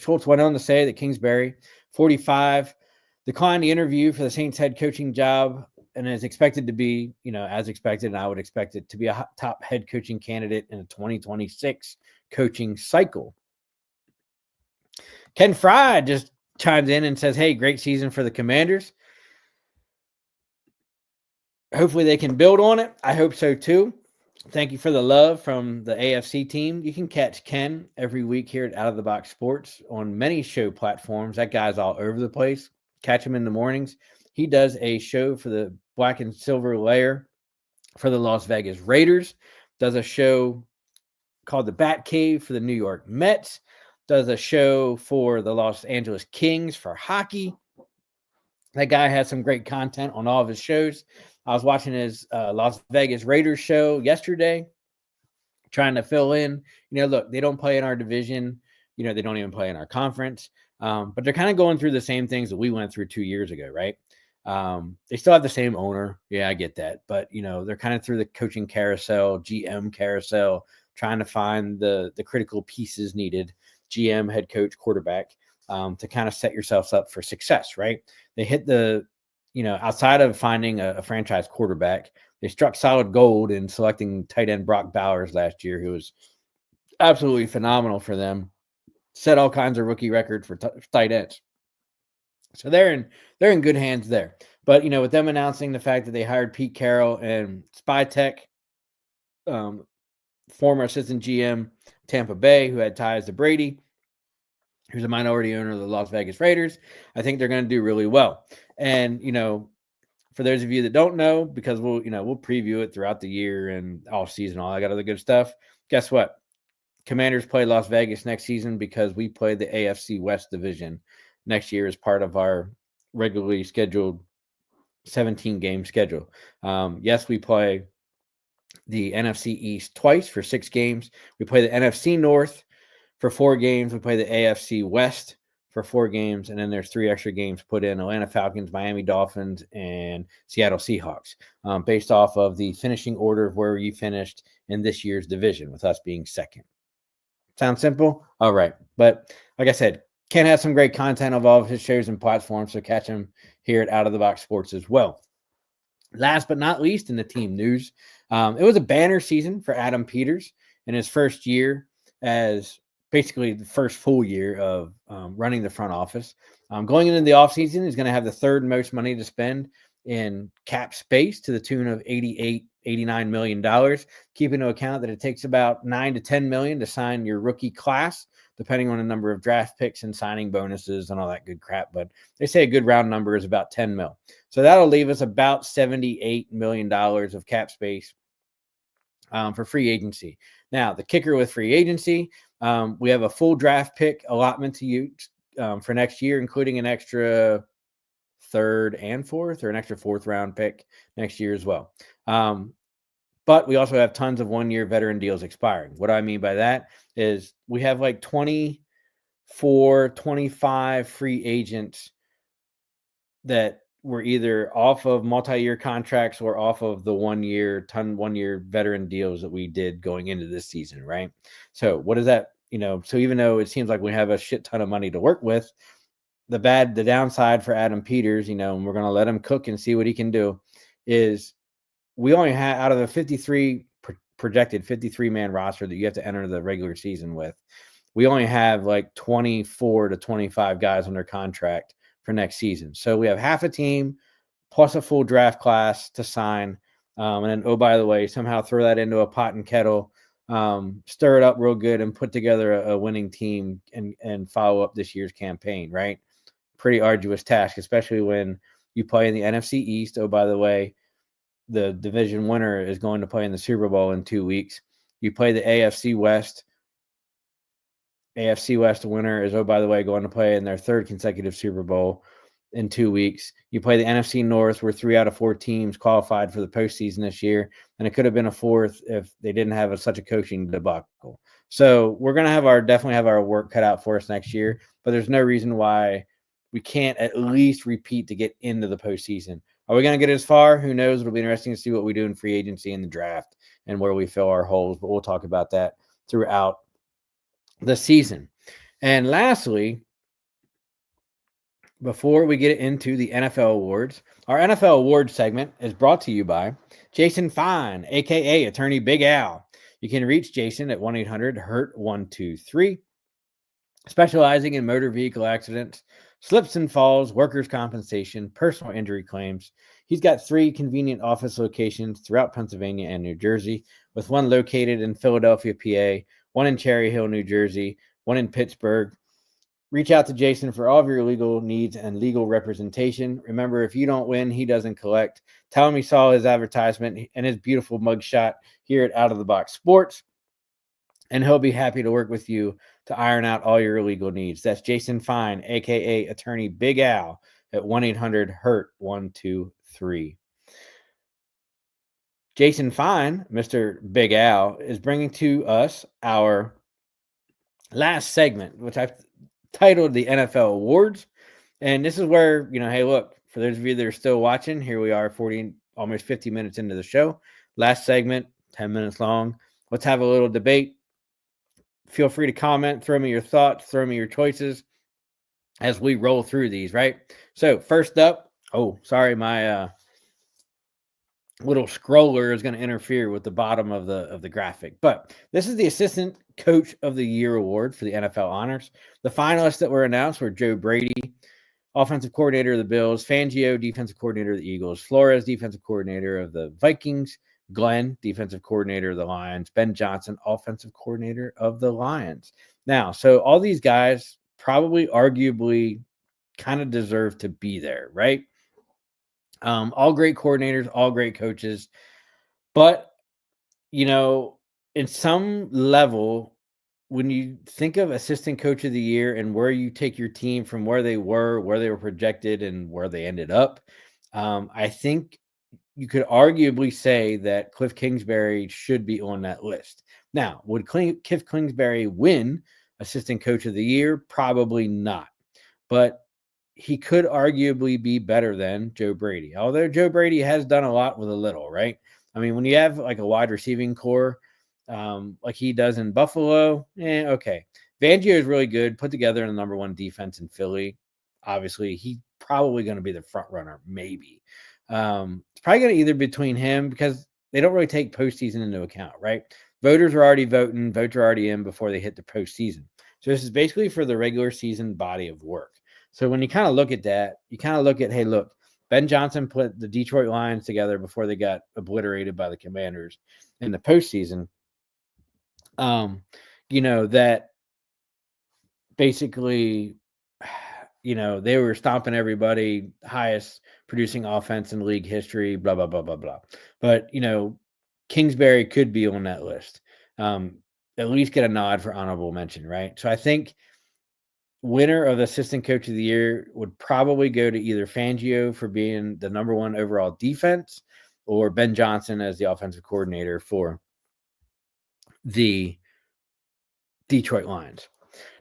went on to say that Kingsbury, 45, declined the interview for the Saints head coaching job and is expected to be, as expected, and I would expect it to be a top head coaching candidate in the 2026 coaching cycle. Ken Fry just chimes in and says, hey, great season for the Commanders. Hopefully they can build on it. I hope so too. Thank you for the love from the AFC team. You can catch Ken every week here at Out of the Box Sports on many show platforms. That guy's all over the place. Catch him in the mornings. He does a show for the Black and Silver Layer for the Las Vegas Raiders, does a show called the Bat Cave for the New York Mets, does a show for the Los Angeles Kings for hockey. That guy has some great content on all of his shows. I was watching his Las Vegas Raiders show yesterday, trying to fill in. Look, they don't play in our division. They don't even play in our conference. But they're kind of going through the same things that we went through 2 years ago, right? They still have the same owner. Yeah, I get that. But, they're kind of through the coaching carousel, GM carousel, trying to find the critical pieces needed, GM, head coach, quarterback, to kind of set yourselves up for success, right? They hit outside of finding a franchise quarterback, they struck solid gold in selecting tight end Brock Bowers last year, who was absolutely phenomenal for them. Set all kinds of rookie records for tight ends. So they're in good hands there. But, with them announcing the fact that they hired Pete Carroll and Spytech, former assistant GM Tampa Bay, who had ties to Brady, who's a minority owner of the Las Vegas Raiders, I think they're going to do really well. And, for those of you that don't know, because we'll preview it throughout the year and off season, all that other good stuff. Guess what? Commanders play Las Vegas next season because we play the AFC West division next year as part of our regularly scheduled 17-game schedule. Yes, we play the NFC East twice for 6 games. We play the NFC North for 4 games. We play the AFC West for 4 games, and then there's 3 extra games put in: Atlanta Falcons, Miami Dolphins, and Seattle Seahawks, based off of the finishing order of where you finished in this year's division, with us being second. Sound simple? All right. But like I said, Ken has some great content of all of his shows and platforms, so catch him here at Out of the Box Sports as well. Last but not least, in the team news, it was a banner season for Adam Peters in his first year as basically the first full year of running the front office. Going into the offseason, he's going to have the third most money to spend in cap space to the tune of $89 million, keep into account that it takes about $9 to $10 million to sign your rookie class, depending on the number of draft picks and signing bonuses and all that good crap. But they say a good round number is about 10 mil. So that'll leave us about $78 million of cap space for free agency. Now, the kicker with free agency, we have a full draft pick allotment to use for next year, including an extra third and fourth, or an extra fourth round pick next year as well. But we also have tons of one-year veteran deals expiring. What I mean by that is we have like 24, 25 free agents that were either off of multi-year contracts or off of the one-year veteran deals that we did going into this season, right? So what is that? So even though it seems like we have a shit ton of money to work with, the downside for Adam Peters, and we're going to let him cook and see what he can do, is we only have, out of the projected 53-man roster that you have to enter the regular season with, we only have like 24 to 25 guys under contract for next season. So we have half a team plus a full draft class to sign. And then, oh, by the way, somehow throw that into a pot and kettle, stir it up real good and put together a winning team and follow up this year's campaign, right? Pretty arduous task, especially when you play in the NFC East. Oh, by the way, the division winner is going to play in the Super Bowl in 2 weeks. You play the AFC West. AFC West winner is, oh, by the way, going to play in their third consecutive Super Bowl in 2 weeks. You play the NFC North, where 3 out of 4 teams qualified for the postseason this year, and it could have been a fourth if they didn't have such a coaching debacle. So we're going to definitely have our work cut out for us next year, but there's no reason why we can't at least repeat to get into the postseason. Are we going to get as far? Who knows? It'll be interesting to see what we do in free agency and the draft and where we fill our holes, but we'll talk about that throughout the season. And lastly, before we get into the NFL awards, our NFL awards segment is brought to you by Jason Fine, aka Attorney Big Al. You can reach Jason at 1-800-HURT-123, specializing in motor vehicle accidents, slips and falls, workers' compensation, personal injury claims. He's got 3 convenient office locations throughout Pennsylvania and New Jersey, with one located in Philadelphia, PA, one in Cherry Hill, New Jersey, one in Pittsburgh. Reach out to Jason for all of your legal needs and legal representation. Remember, if you don't win, he doesn't collect. Tell him he saw his advertisement and his beautiful mugshot here at Out of the Box Sports, and he'll be happy to work with you to iron out all your legal needs. That's Jason Fine, a.k.a. Attorney Big Al, at 1-800-HURT-123. Jason Fine, Mr. Big Al, is bringing to us our last segment, which I've titled the NFL Awards. And this is where, hey, look, for those of you that are still watching, here we are almost 50 minutes into the show. Last segment, 10 minutes long. Let's have a little debate. Feel free to comment, throw me your thoughts, throw me your choices as we roll through these, right? So first up, my little scroller is going to interfere with the bottom of the graphic. But this is the Assistant Coach of the Year award for the NFL honors. The finalists that were announced were Joe Brady, offensive coordinator of the Bills; Fangio, defensive coordinator of the Eagles; Flores, defensive coordinator of the Vikings; Glenn, defensive coordinator of the Lions; Ben Johnson, offensive coordinator of the Lions. Now, so all these guys probably arguably kind of deserve to be there, right? All great coordinators, all great coaches. But, in some level, when you think of Assistant Coach of the Year and where you take your team from where they were projected, and where they ended up, I think you could arguably say that Cliff Kingsbury should be on that list. Now, would Cliff Kingsbury win Assistant Coach of the Year? Probably not. But he could arguably be better than Joe Brady, although Joe Brady has done a lot with a little, right? I mean, when you have like a wide receiving core like he does in Buffalo, okay. Fangio is really good, put together in the number one defense in Philly. Obviously, he's probably going to be the front runner, maybe. It's probably going to either between him, because they don't really take postseason into account, right? Voters are already voting, votes are already in before they hit the postseason. So this is basically for the regular season body of work. So when you kind of look at that, you kind of look at, hey, look, Ben Johnson put the Detroit Lions together before they got obliterated by the Commanders in the postseason. That basically, they were stomping everybody, highest producing offense in league history, blah, blah, blah, blah, blah. But, Kingsbury could be on that list. At least get a nod for honorable mention, right? So I think winner of the assistant coach of the year would probably go to either Fangio for being the number one overall defense, or Ben Johnson as the offensive coordinator for the Detroit Lions.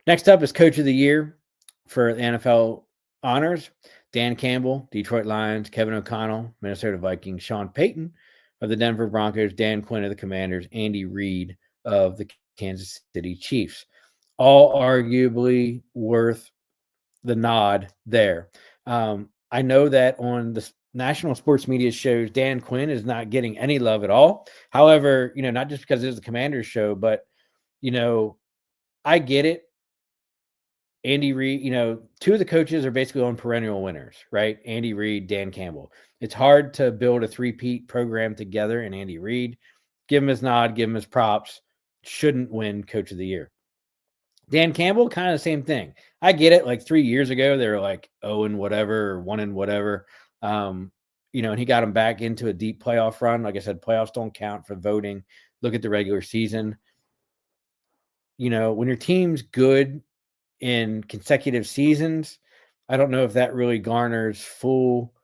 Next up is coach of the year for the NFL honors. Dan Campbell, Detroit Lions; Kevin O'Connell, Minnesota Vikings; Sean Payton of the Denver Broncos; Dan Quinn of the Commanders; Andy Reid of the Kansas City Chiefs. All arguably worth the nod there. I know that on the national sports media shows, Dan Quinn is not getting any love at all. However, not just because it's the Commanders show, but, I get it. Andy Reid, two of the coaches are basically on perennial winners, right? Andy Reid, Dan Campbell. It's hard to build a three-peat program together, and Andy Reid, give him his nod, give him his props, shouldn't win coach of the year. Dan Campbell, kind of the same thing. I get it. Like 3 years ago, they were like 0 and whatever, or 1 and whatever. And he got them back into a deep playoff run. Like I said, playoffs don't count for voting. Look at the regular season. When your team's good in consecutive seasons, I don't know if that really garners full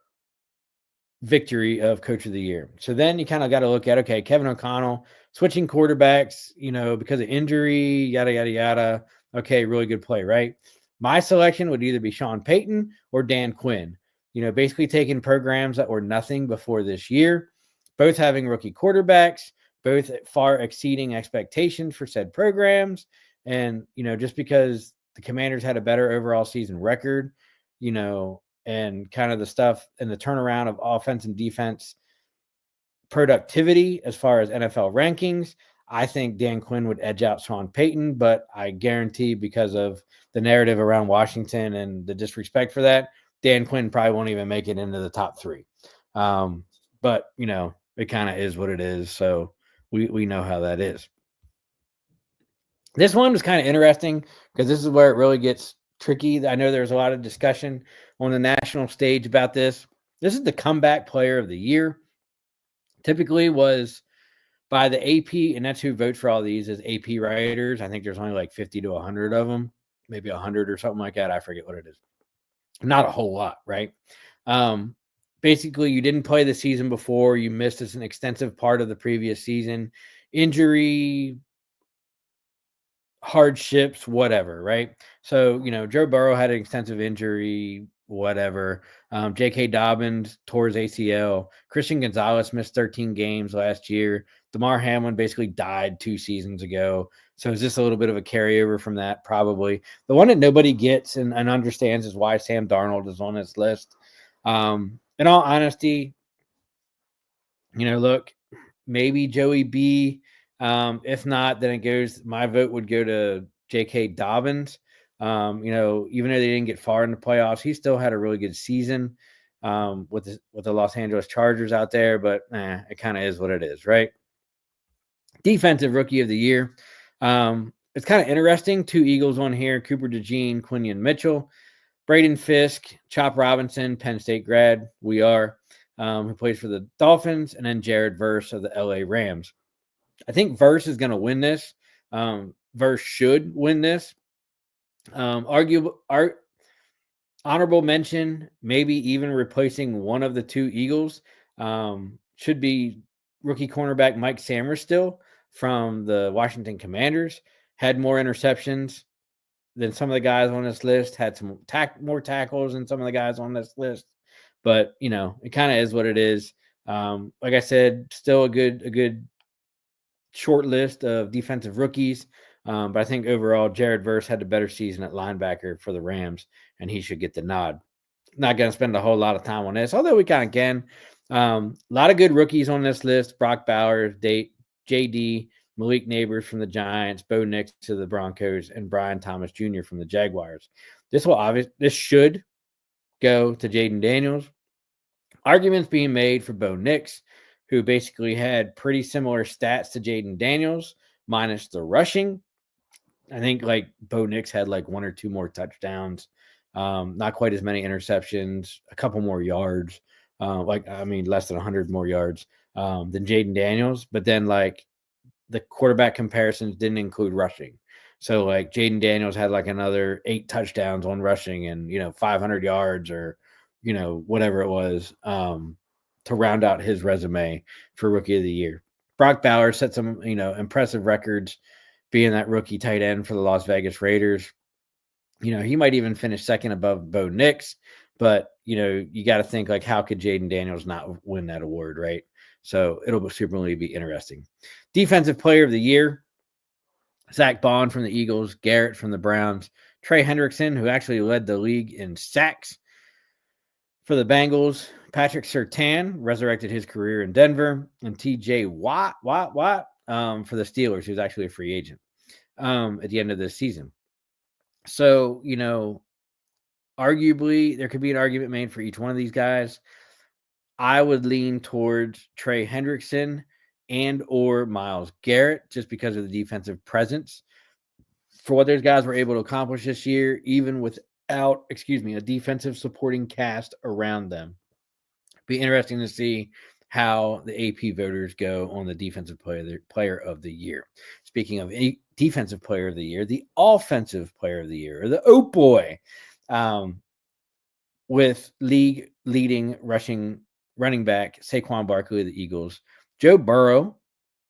victory of coach of the year. So then you kind of got to look at, okay, Kevin O'Connell switching quarterbacks, because of injury, yada, yada, yada. Okay, really good play, right? My selection would either be Sean Payton or Dan Quinn, basically taking programs that were nothing before this year, both having rookie quarterbacks, both far exceeding expectations for said programs. And, just because the Commanders had a better overall season record, and kind of the stuff and the turnaround of offense and defense productivity as far as NFL rankings, I think Dan Quinn would edge out Sean Payton, but I guarantee, because of the narrative around Washington and the disrespect for that, Dan Quinn probably won't even make it into the top three. But, it kind of is what it is. So we know how that is. This one was kind of interesting because this is where it really gets tricky. I know there's a lot of discussion on the national stage about this. This is the comeback player of the year. Typically was by the AP, and that's who votes for all these, is AP writers. I think there's only like 50 to 100 of them, maybe 100 or something like that. I forget what it is. Not a whole lot, right? Basically, you didn't play the season before. You missed an extensive part of the previous season. Injury, hardships, whatever, right? So, Joe Burrow had an extensive injury, whatever. J.K. Dobbins tore his ACL. Christian Gonzalez missed 13 games last year. Damar Hamlin basically died 2 seasons ago. So is this a little bit of a carryover from that? Probably. The one that nobody gets and understands is why Sam Darnold is on this list. In all honesty, look, maybe Joey B. If not, then my vote would go to J.K. Dobbins. Even though they didn't get far in the playoffs, he still had a really good season with the Los Angeles Chargers out there. But it kind of is what it is, right? Defensive rookie of the year. It's kind of interesting. 2 Eagles on here: Cooper DeJean, Quinion Mitchell, Braden Fisk, Chop Robinson, Penn State grad. Who plays for the Dolphins, and then Jared Verse of the LA Rams. I think Verse is going to win this. Verse should win this. Honorable mention, maybe even replacing one of the 2 Eagles, should be rookie cornerback Mike Samerstill from the Washington Commanders. Had more interceptions than some of the guys on this list. Had some more tackles than some of the guys on this list. But, it kind of is what it is. Like I said, still a good short list of defensive rookies. But I think overall, Jared Verse had the better season at linebacker for the Rams, and he should get the nod. Not going to spend a whole lot of time on this, although we kind of can. A lot of good rookies on this list: Brock Bowers, JD, Malik Neighbors from the Giants, Bo Nix to the Broncos, and Brian Thomas Jr. from the Jaguars. This should go to Jaden Daniels. Arguments being made for Bo Nix, who basically had pretty similar stats to Jaden Daniels, minus the rushing. I think like Bo Nix had like one or two more touchdowns, not quite as many interceptions, a couple more yards, less than 100 more yards than Jaden Daniels. But then like the quarterback comparisons didn't include rushing. So like Jaden Daniels had like another 8 touchdowns on rushing and 500 yards or whatever it was to round out his resume for Rookie of the Year. Brock Bowers set some impressive records being that rookie tight end for the Las Vegas Raiders. He might even finish second above Bo Nix, but you got to think like how could Jaden Daniels not win that award, right? So it'll certainly be interesting. Defensive Player of the Year: Zach Bond from the Eagles, Garrett from the Browns, Trey Hendrickson, who actually led the league in sacks for the Bengals, Patrick Surtain resurrected his career in Denver, and TJ Watt for the Steelers, who's actually a free agent at the end of this season. So, arguably there could be an argument made for each one of these guys. I would lean towards Trey Hendrickson and or Myles Garrett just because of the defensive presence. For what those guys were able to accomplish this year, even without, a defensive supporting cast around them. Be interesting to see how the AP voters go on the defensive player of the year. Speaking of defensive player of the year, the offensive player of the year, or the Oh Boy, with league leading running back Saquon Barkley of the Eagles, Joe Burrow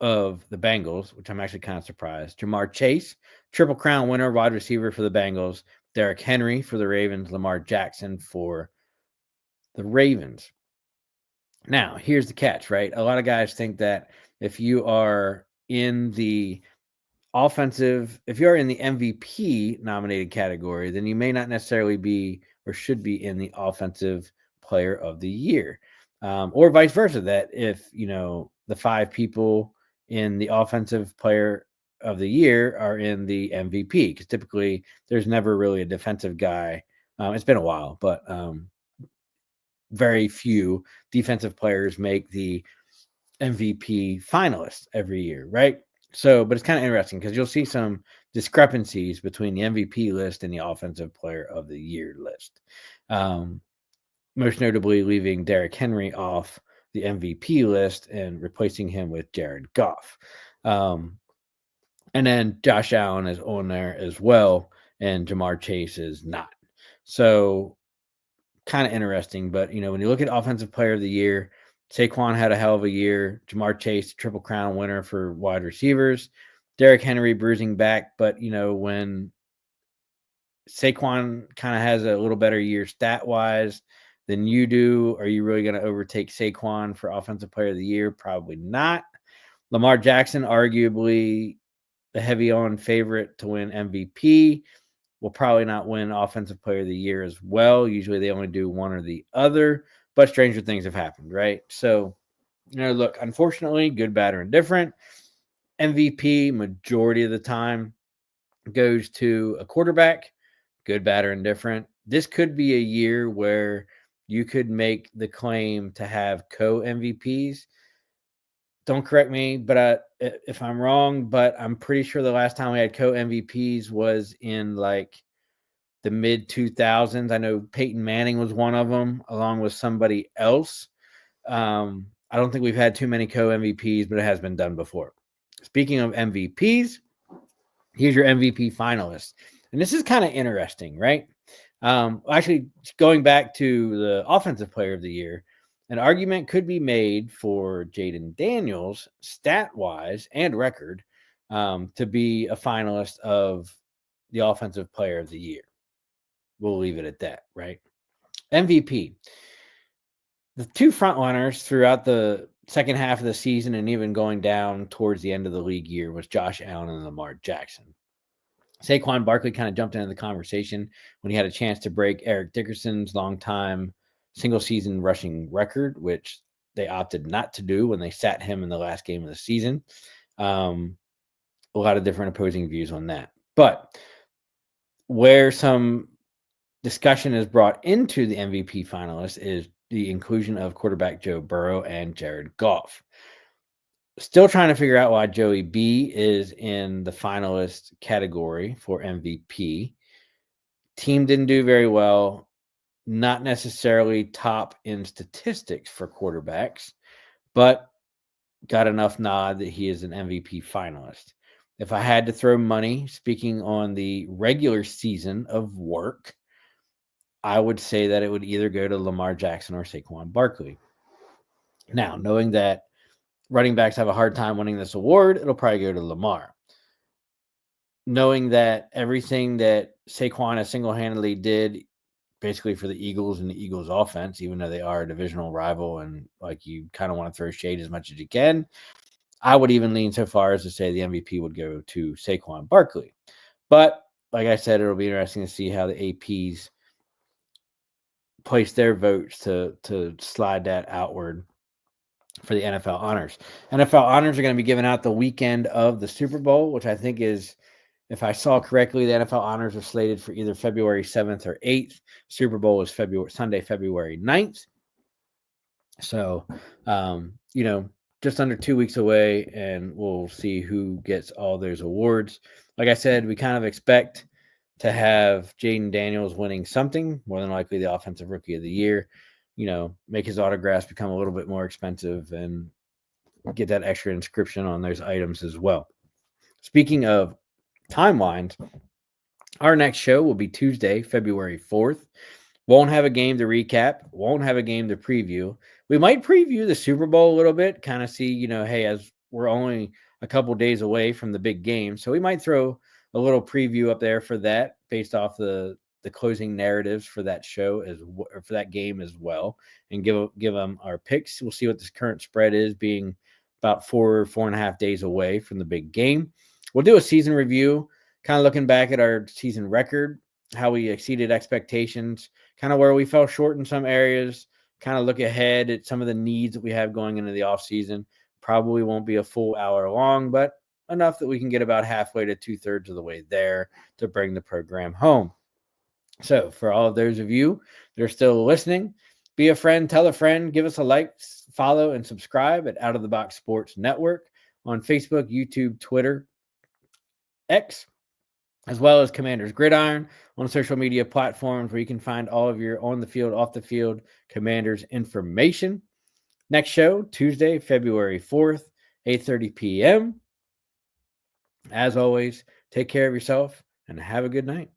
of the Bengals, which I'm actually kind of surprised, Jamar Chase, Triple Crown winner, wide receiver for the Bengals, Derrick Henry for the Ravens, Lamar Jackson for the Ravens. Now, here's the catch, right? A lot of guys think that if you are in the if you're in the MVP nominated category, then you may not necessarily be or should be in the offensive player of the year. Or vice versa, that if, the 5 people in the offensive player of the year are in the MVP, because typically there's never really a defensive guy. It's been a while, but very few defensive players make the MVP finalists every year, right? So, but it's kind of interesting because you'll see some discrepancies between the MVP list and the offensive player of the year list. Most notably leaving Derrick Henry off the MVP list and replacing him with Jared Goff. And then Josh Allen is on there as well, and Jamar Chase is not. So kind of interesting. But, when you look at offensive player of the year, Saquon had a hell of a year. Jamar Chase, Triple Crown winner for wide receivers. Derrick Henry bruising back. But, when Saquon kind of has a little better year stat-wise than you do, are you really going to overtake Saquon for offensive player of the year? Probably not. Lamar Jackson, arguably the heavy-on favorite to win MVP, will probably not win offensive player of the year as well. Usually they only do one or the other, but stranger things have happened, right? So, look, unfortunately, good, bad, or indifferent, MVP majority of the time goes to a quarterback, good, bad, or indifferent. This could be a year where you could make the claim to have co-MVPs. Don't correct me, but if I'm wrong, but I'm pretty sure the last time we had co-MVPs was in like the mid 2000s. I know Peyton Manning was one of them, along with somebody else. I don't think we've had too many co-MVPs, but it has been done before. Speaking of MVPs, here's your MVP finalists. And this is kind of interesting, right? Actually, going back to the offensive player of the year, an argument could be made for Jaden Daniels, stat-wise and record, to be a finalist of the offensive player of the year. We'll leave it at that, right? MVP. The 2 frontrunners throughout the second half of the season and even going down towards the end of the league year was Josh Allen and Lamar Jackson. Saquon Barkley kind of jumped into the conversation when he had a chance to break Eric Dickerson's longtime single-season rushing record, which they opted not to do when they sat him in the last game of the season. A lot of different opposing views on that. But where some discussion is brought into the MVP finalists is the inclusion of quarterback Joe Burrow and Jared Goff. Still trying to figure out why Joey B is in the finalist category for MVP. Team didn't do very well, not necessarily top in statistics for quarterbacks, but got enough nod that he is an MVP finalist. If I had to throw money, speaking on the regular season of work, I would say that it would either go to Lamar Jackson or Saquon Barkley. Now, knowing that running backs have a hard time winning this award, it'll probably go to Lamar. Knowing that everything that Saquon has single-handedly did basically for the Eagles and the Eagles offense, even though they are a divisional rival and like you kind of want to throw shade as much as you can, I would even lean so far as to say the MVP would go to Saquon Barkley. But like I said, it'll be interesting to see how the APs place their votes to slide that outward for the NFL honors. NFL honors are going to be given out the weekend of the Super Bowl, which I think is, if I saw correctly, the NFL honors are slated for either February 7th or 8th. Super Bowl is Sunday, February 9th. So, just under 2 weeks away, and we'll see who gets all those awards. Like I said, we kind of expect to have Jaden Daniels winning something, more than likely the Offensive Rookie of the Year, make his autographs become a little bit more expensive and get that extra inscription on those items as well. Speaking of timelines, our next show will be Tuesday, February 4th. Won't have a game to recap, won't have a game to preview. We might preview the Super Bowl a little bit, kind of see, hey, as we're only a couple days away from the big game. So we might throw a little preview up there for that based off the closing narratives for that show or for that game as well, and give them our picks. We'll see what this current spread is, being about 4.5 days away from the big game. We'll do a season review, kind of looking back at our season record, how we exceeded expectations, kind of where we fell short in some areas, kind of look ahead at some of the needs that we have going into the offseason. Probably won't be a full hour long, but enough that we can get about halfway to 2/3 of the way there to bring the program home. So for all of those of you that are still listening, be a friend, tell a friend, give us a like, follow, and subscribe at Out of the Box Sports Network on Facebook, YouTube, Twitter, X, as well as Commanders Gridiron on social media platforms where you can find all of your on the field, off the field Commanders information. Next show, Tuesday, February 4th, 8:30 p.m. As always, take care of yourself and have a good night.